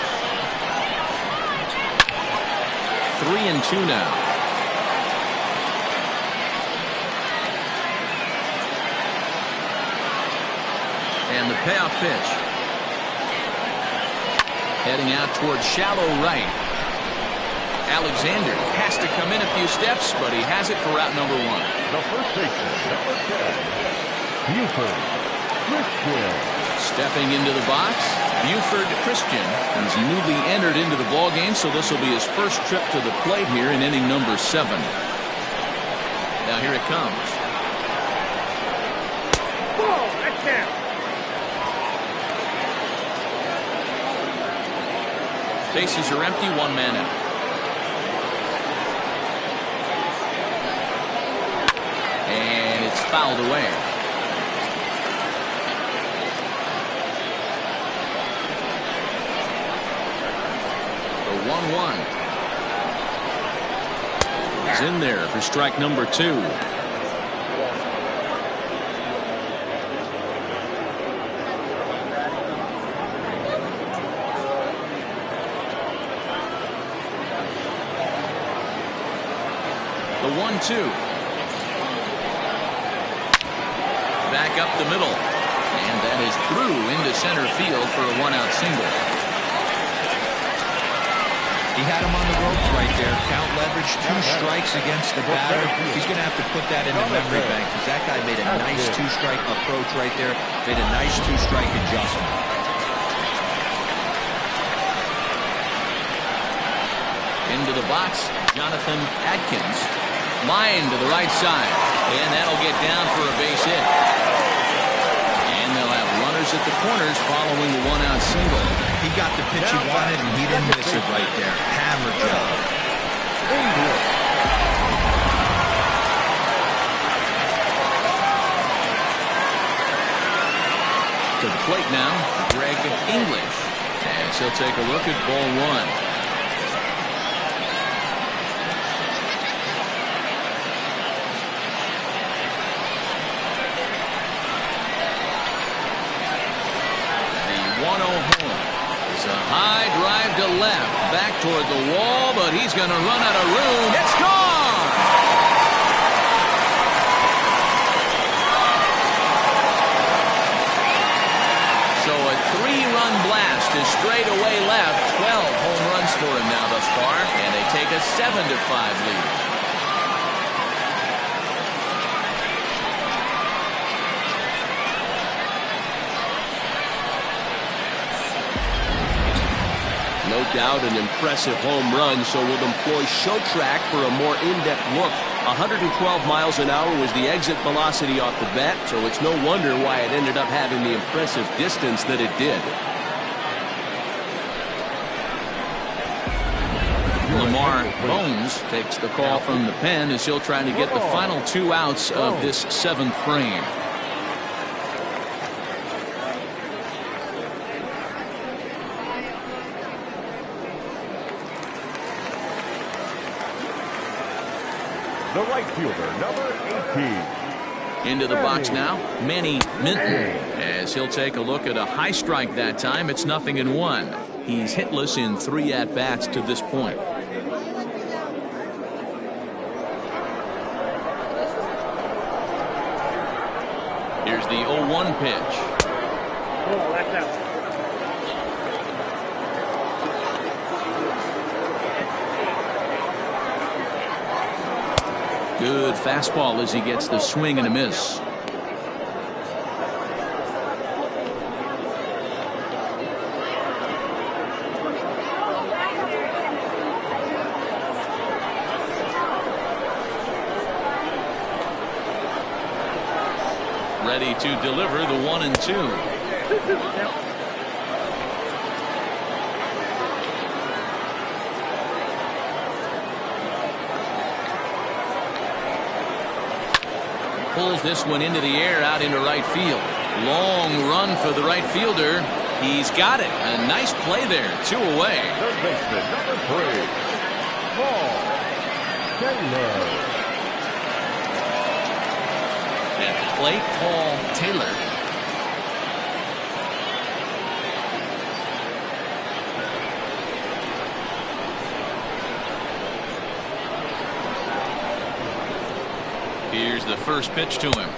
3-2 now. And the payoff pitch. Heading out towards shallow right. Alexander has to come in a few steps, but he has it for route number 1. The first baseman, number 10, Buford Christian. Stepping into the box, Buford Christian. He's newly entered into the ball game, so this will be his first trip to the plate here in inning number 7. Now here it comes. Ball, that's down. Bases are empty, 1 man out. And it's fouled away. The 1-1 is in there for strike number 2. The 1-2. Back up the middle. And that is through into center field for a 1-out single. He had him on the ropes right there. Count leverage, 2 strikes against the batter. He's going to have to put that in the memory bank because that guy made a nice 2-strike approach right there. Made a nice 2-strike adjustment. Into the box, Jonathan Adkins. Line to the right side. And that'll get down for a base hit. And they'll have runners at the corners following the 1-out single. He got the pitch he wanted, and he didn't miss it right there. Hammer job. To the plate now, Greg English. And he'll take a look at ball 1. A high drive to left, back toward the wall, but he's going to run out of room. It's gone! So a 3-run blast to straightaway left. 12 home runs for him now thus far, and they take a 7-5 lead. No doubt an impressive home run, so we'll employ Showtrack for a more in-depth look. 112 miles an hour was the exit velocity off the bat, so it's no wonder why it ended up having the impressive distance that it did. Lamar Bones takes the call from the pen as he'll try to get the final 2 outs of this 7th frame. The right fielder, number 18. Into the box now, Manny Minton, as he'll take a look at a high strike that time. It's 0-1. He's hitless in 3 at-bats to this point. Here's the 0-1 pitch. Oh, that's out. Good fastball as he gets the swing and a miss. Ready to deliver the 1-2. Pulls this one into the air out into right field. Long run for the right fielder. He's got it. A nice play there. 2 away. Third baseman, number 3, Paul Taylor. plate, Paul Taylor. Here's the first pitch to him.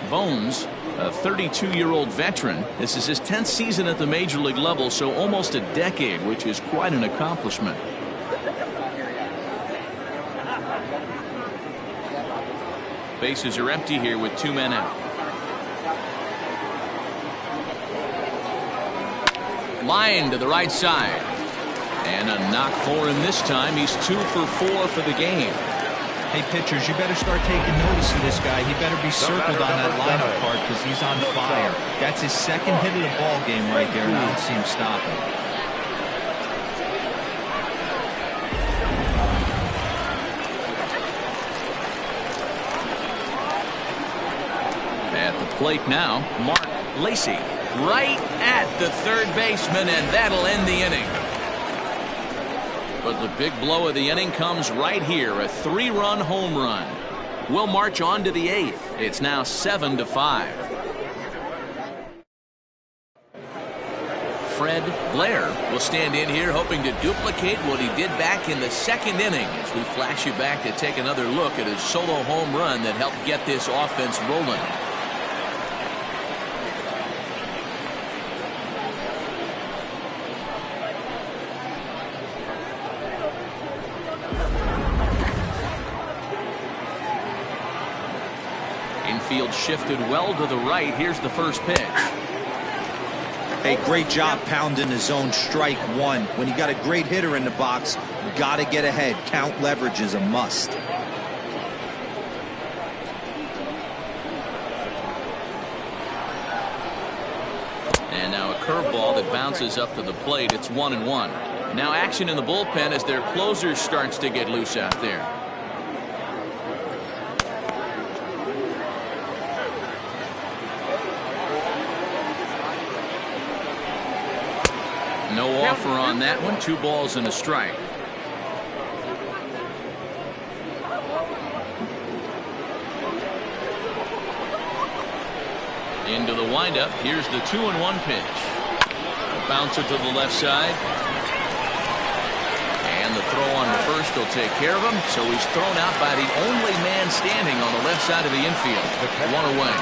Bones, a 32-year-old veteran. This is his 10th season at the major league level, so almost a decade, which is quite an accomplishment. Bases are empty here with 2 men out. Line to the right side. And a knock for him this time. He's 2 for 4 for the game. Hey, pitchers, you better start taking notice of this guy. He better be circled on that lineup card because he's on fire. That's his second hit of the ball game right there, and I don't see him stopping. At the plate now, Mark Lacy. Right at the third baseman, and that'll end the inning. But the big blow of the inning comes right here, a 3-run home run. We'll march on to the 8th. It's now 7-5. Fred Blair will stand in here hoping to duplicate what he did back in the 2nd inning as we flash you back to take another look at his solo home run that helped get this offense rolling. Infield shifted well to the right. Here's the first pitch. Hey, great job pounding the zone. Strike 1. When you got a great hitter in the box, got to get ahead. Count leverage is a must. And now a curveball that bounces up to the plate. It's 1-1. Now action in the bullpen as their closer starts to get loose out there. No offer on that one. 2 balls and a strike. Into the windup. Here's the 2-1 pitch. Bouncer to the left side. And the throw on the first will take care of him. So he's thrown out by the only man standing on the left side of the infield. 1 away.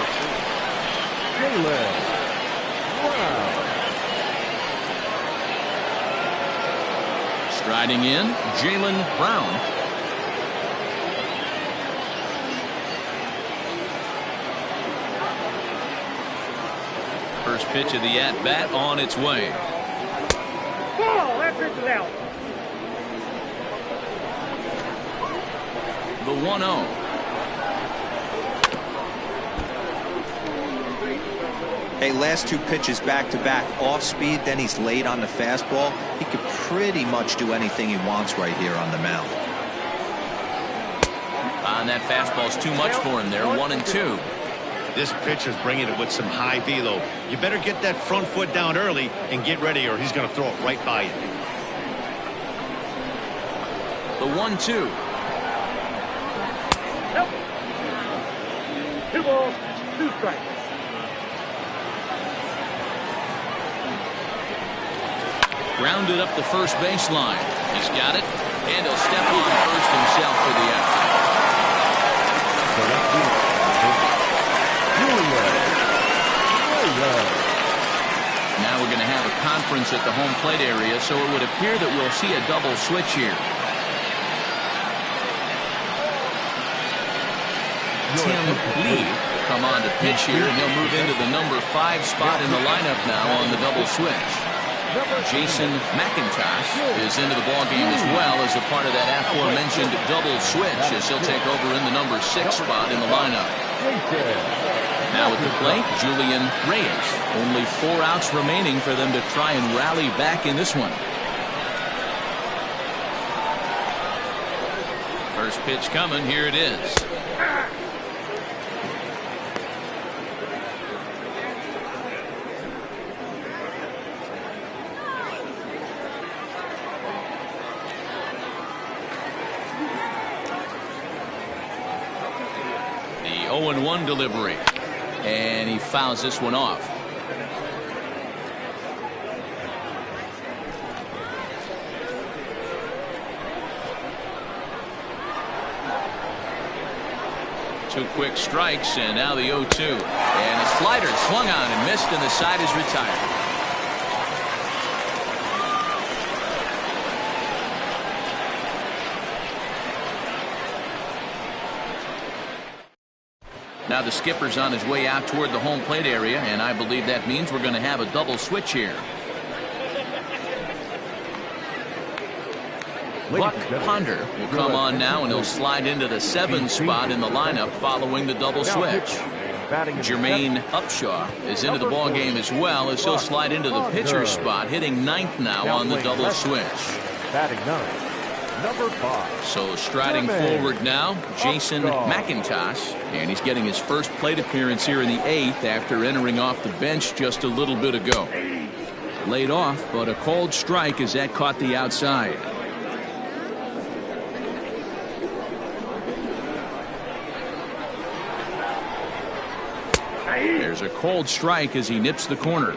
Striding in, Jaylen Brown. First pitch of the at-bat on its way. Ball, that pitch is out. The 1-0. Hey, last 2 pitches back-to-back off speed, then he's late on the fastball. He could pretty much do anything he wants right here on the mound. And that fastball's too much for him there. 1-2. This pitcher's bringing it with some high velo. You better get that front foot down early and get ready or he's going to throw it right by you. The 1-2. Nope. 2 balls, 2 strikes. Grounded up the first baseline. He's got it, and he'll step on first himself for the out. Now we're going to have a conference at the home plate area, so it would appear that we'll see a double switch here. Tim Lee will come on to pitch here, and he'll move into the number 5 spot in the lineup now on the double switch. Jason McIntosh is into the ballgame as well as a part of that aforementioned double switch as he'll take over in the number 6 spot in the lineup. Now at the plate, Julian Reyes. Only 4 outs remaining for them to try and rally back in this one. First pitch coming. Here it is. 0-1 delivery. And he fouls this one off. Two quick strikes, and now the 0-2. And a slider swung on and missed, and the side is retired. Now the skipper's on his way out toward the home plate area, and I believe that means we're going to have a double switch here. Buck Ponder will come on now, and he'll slide into the 7 spot in the lineup following the double switch. Jermaine Upshaw is into the ball game as well, as he'll slide into the pitcher spot, hitting 9th now on the double switch. Batting 9, number 5. So striding forward now, Jason McIntosh, and he's getting his first plate appearance here in the 8th after entering off the bench just a little bit ago. Laid off, but a called strike as that caught the outside. There's a cold strike as he nips the corner.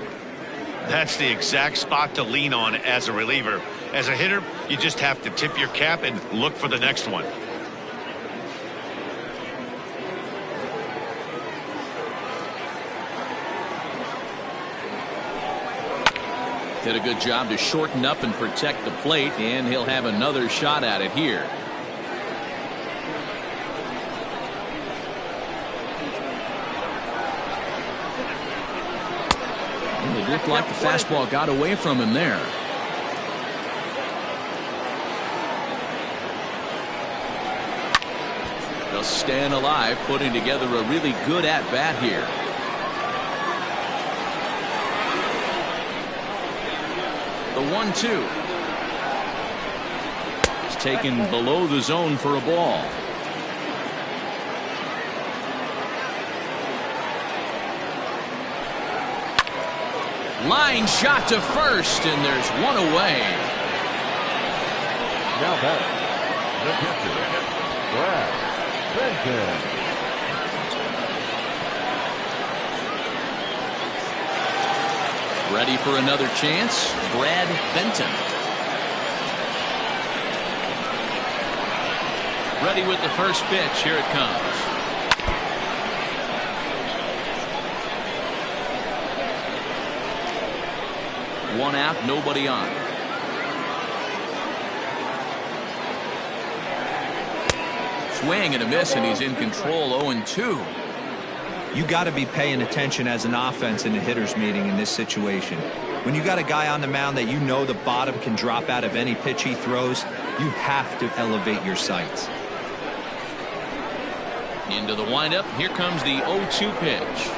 That's the exact spot to lean on as a reliever. As a hitter, you just have to tip your cap and look for the next one. Did a good job to shorten up and protect the plate, and he'll have another shot at it here. It looked like the fastball got away from him there. Just staying alive, putting together a really good at-bat here. The 1-2. It's taken below the zone for a ball. Line shot to first, and there's one away. Now batting, the pitcher, Brad Benton. Ready for another chance, Brad Benton. Ready with the first pitch. Here it comes. One out, nobody on. Swing and a miss, and he's in control. 0-2. You got to be paying attention as an offense in a hitter's meeting in this situation. When you got a guy on the mound that you know the bottom can drop out of any pitch he throws, you have to elevate your sights. Into the windup. Here comes the 0-2 pitch.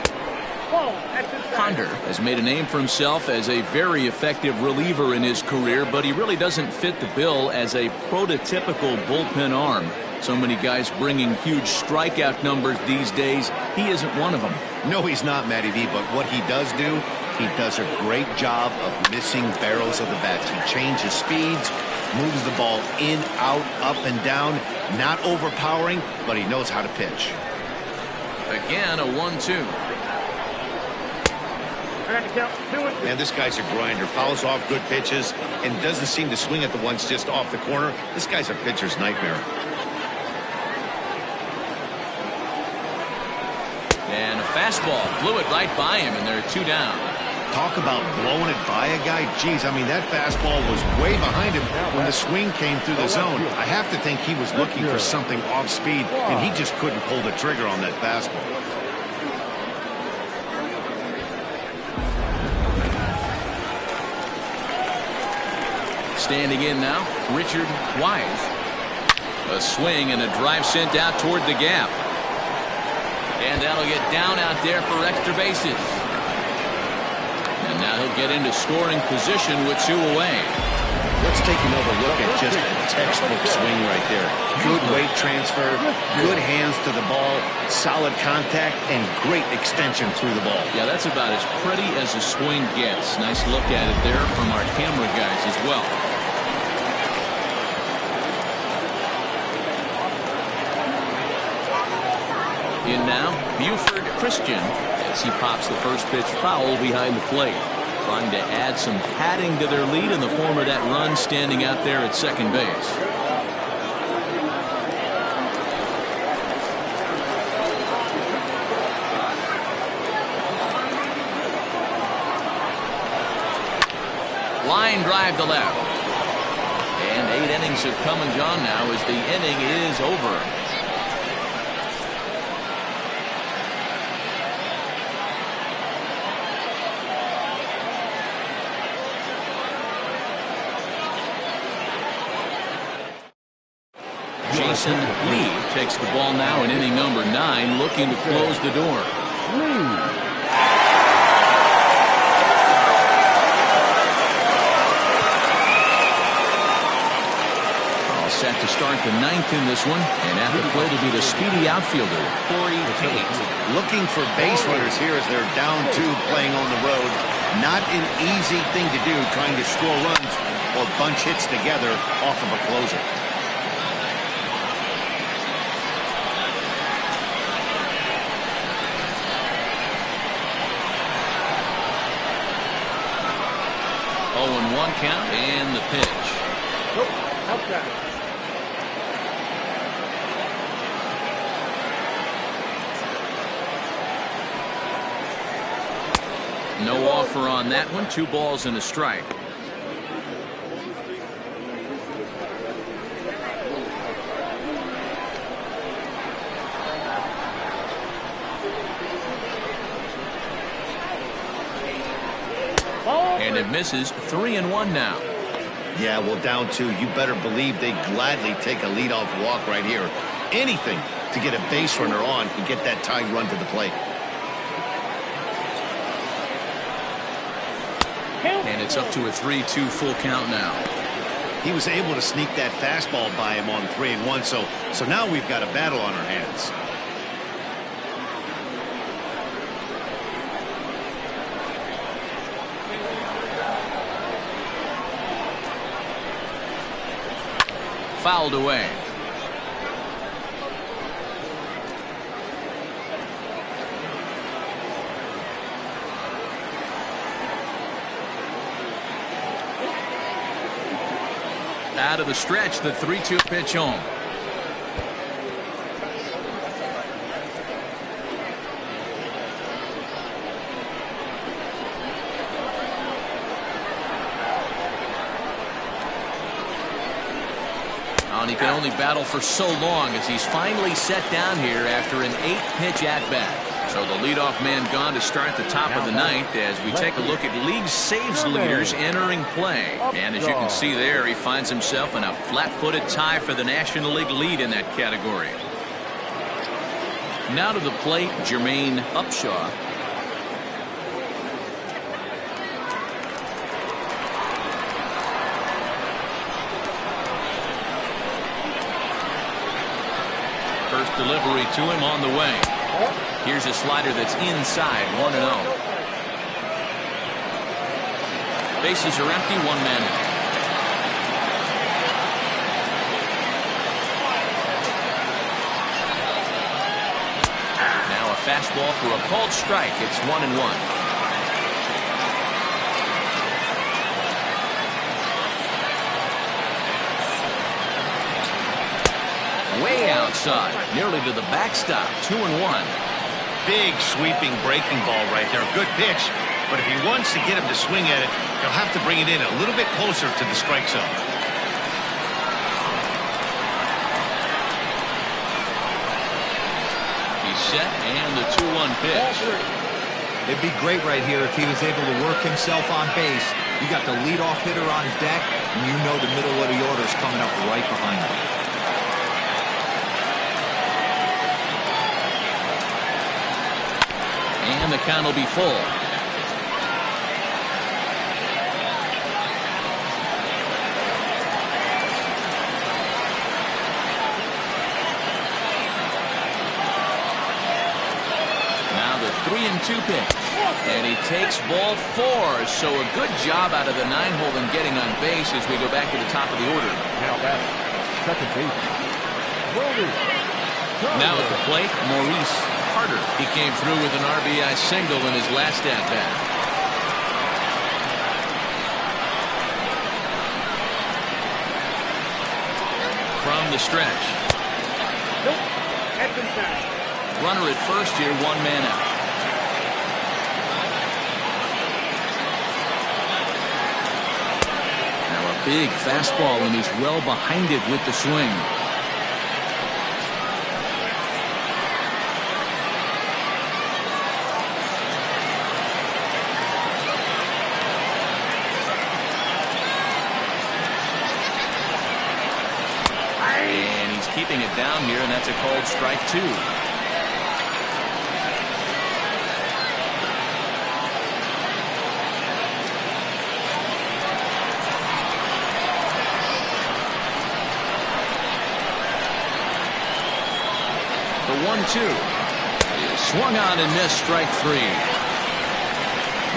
Ponder has made a name for himself as a very effective reliever in his career, but he really doesn't fit the bill as a prototypical bullpen arm. So many guys bringing huge strikeout numbers these days. He isn't one of them. No, he's not, Matty V, but what he does do, he does a great job of missing barrels of the bats. He changes speeds, moves the ball in, out, up, and down. Not overpowering, but he knows how to pitch. Again, a 1-2. Man, this guy's a grinder. Fouls off good pitches and doesn't seem to swing at the ones just off the corner. This guy's a pitcher's nightmare. And a fastball blew it right by him, and there are 2 down. Talk about blowing it by a guy. Geez, I mean, that fastball was way behind him when the swing came through the zone. I have to think he was looking for something off speed, and he just couldn't pull the trigger on that fastball. Standing in now, Richard Wise. A swing and a drive sent out toward the gap. And that'll get down out there for extra bases. And now he'll get into scoring position with 2 away. Let's take another look at just a textbook swing right there. Good weight transfer, good hands to the ball, solid contact, and great extension through the ball. Yeah, that's about as pretty as a swing gets. Nice look at it there from our camera guys as well. In now, Buford Christian as he pops the first pitch foul behind the plate. Trying to add some padding to their lead in the form of that run standing out there at second base. Line drive to left. And 8 innings have come and gone now as the inning is over. Jason Lee takes the ball now in inning number 9, looking to close the door. All set to start the 9th in this one, and at the plate will be the speedy outfielder, Corey Tate. Looking for base runners here as they're down 2 playing on the road. Not an easy thing to do, trying to score runs or bunch hits together off of a closer. One count and the pitch. Outside. No offer on that one. 2 balls and a strike. And it misses. 3-1 now. Yeah, well, down 2. You better believe they gladly take a leadoff walk right here. Anything to get a base runner on and get that tying run to the plate. And it's up to a 3-2 full count now. He was able to sneak that fastball by him on 3-1, so now we've got a battle on our hands. Fouled away. Out of the stretch, the 3-2 pitch home. And he can only battle for so long as he's finally set down here after an 8-pitch at-bat. So the leadoff man gone to start the top of the 9th as we take a look at league saves leaders entering play. And as you can see there, he finds himself in a flat-footed tie for the National League lead in that category. Now to the plate, Jermaine Upshaw. First delivery to him on the way. Here's a slider that's inside, 1-0. Bases are empty, 1 man. Now a fastball for a called strike. It's 1-1. Way outside, nearly to the backstop, 2-1. Big sweeping breaking ball right there. Good pitch, but if he wants to get him to swing at it, he'll have to bring it in a little bit closer to the strike zone. He's set, and the 2-1 pitch. It'd be great right here if he was able to work himself on base. You got the leadoff hitter on deck, and you know the middle of the order is coming up right behind him. And the count will be full. Now the 3-2 pitch. And he takes ball 4. So a good job out of the 9-hole in getting on base as we go back to the top of the order. Now that's second base. Now at the plate, Maurice Hardman. starter. He came through with an RBI single in his last at-bat. From the stretch. Nope. That's inside. Runner at first here, 1 man out. Now a big fastball, and he's well behind it with the swing. And he's keeping it down here, and that's a called strike 2. The 1-2 is swung on and missed, strike 3.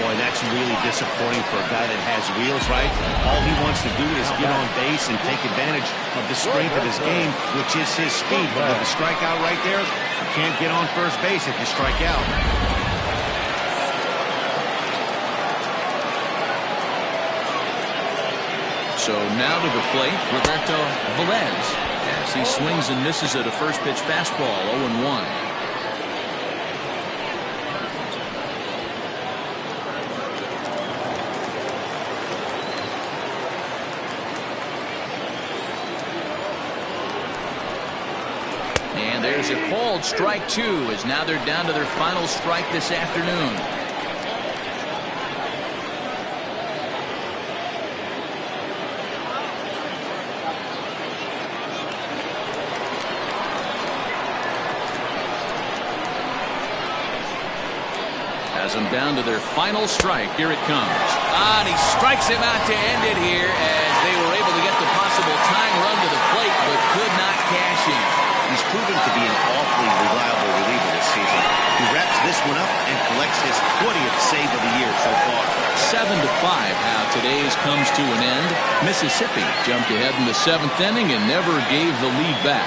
Boy, that's really disappointing for a guy that has wheels, right? All he wants to do is get on base and take advantage of the strength of his game, which is his speed. But with the strikeout right there, you can't get on first base if you strike out. So now to the plate, Roberto Velez, as he swings and misses at a first pitch fastball, 0-1. And there's a called strike 2, as now they're down to their final strike this afternoon. Has them down to their final strike. Here it comes. And he strikes him out to end it here, as they were able to get the possible tying run to the plate, but could not cash in. He's proven to be an awfully reliable reliever this season. He wraps this one up and collects his 20th save of the year so far. 7-5, how today's comes to an end. Mississippi jumped ahead in the 7th inning and never gave the lead back.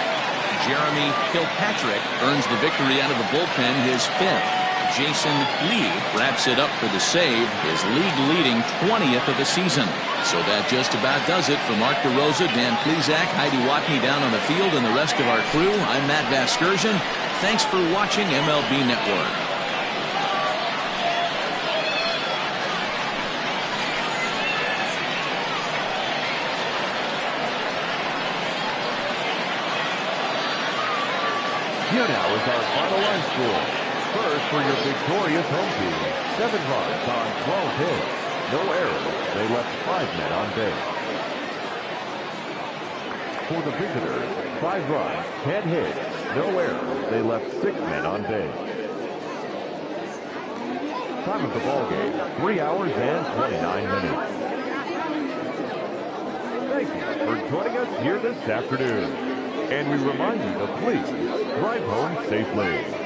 Jeremy Kilpatrick earns the victory out of the bullpen, his 5th. Jason Lee wraps it up for the save, his league-leading 20th of the season. So that just about does it. For Mark DeRosa, Dan Plesac, Heidi Watney down on the field, and the rest of our crew, I'm Matt Vasgersian. Thanks for watching MLB Network. Here now is our final line score. First for your victorious home team, 7 runs on 12 hits. No errors. They left 5 men on base. For the visitors, 5 runs, 10 hits. No errors. They left 6 men on base. Time of the ball game, 3 hours and 29 minutes. Thank you for joining us here this afternoon. And we remind you to please drive home safely.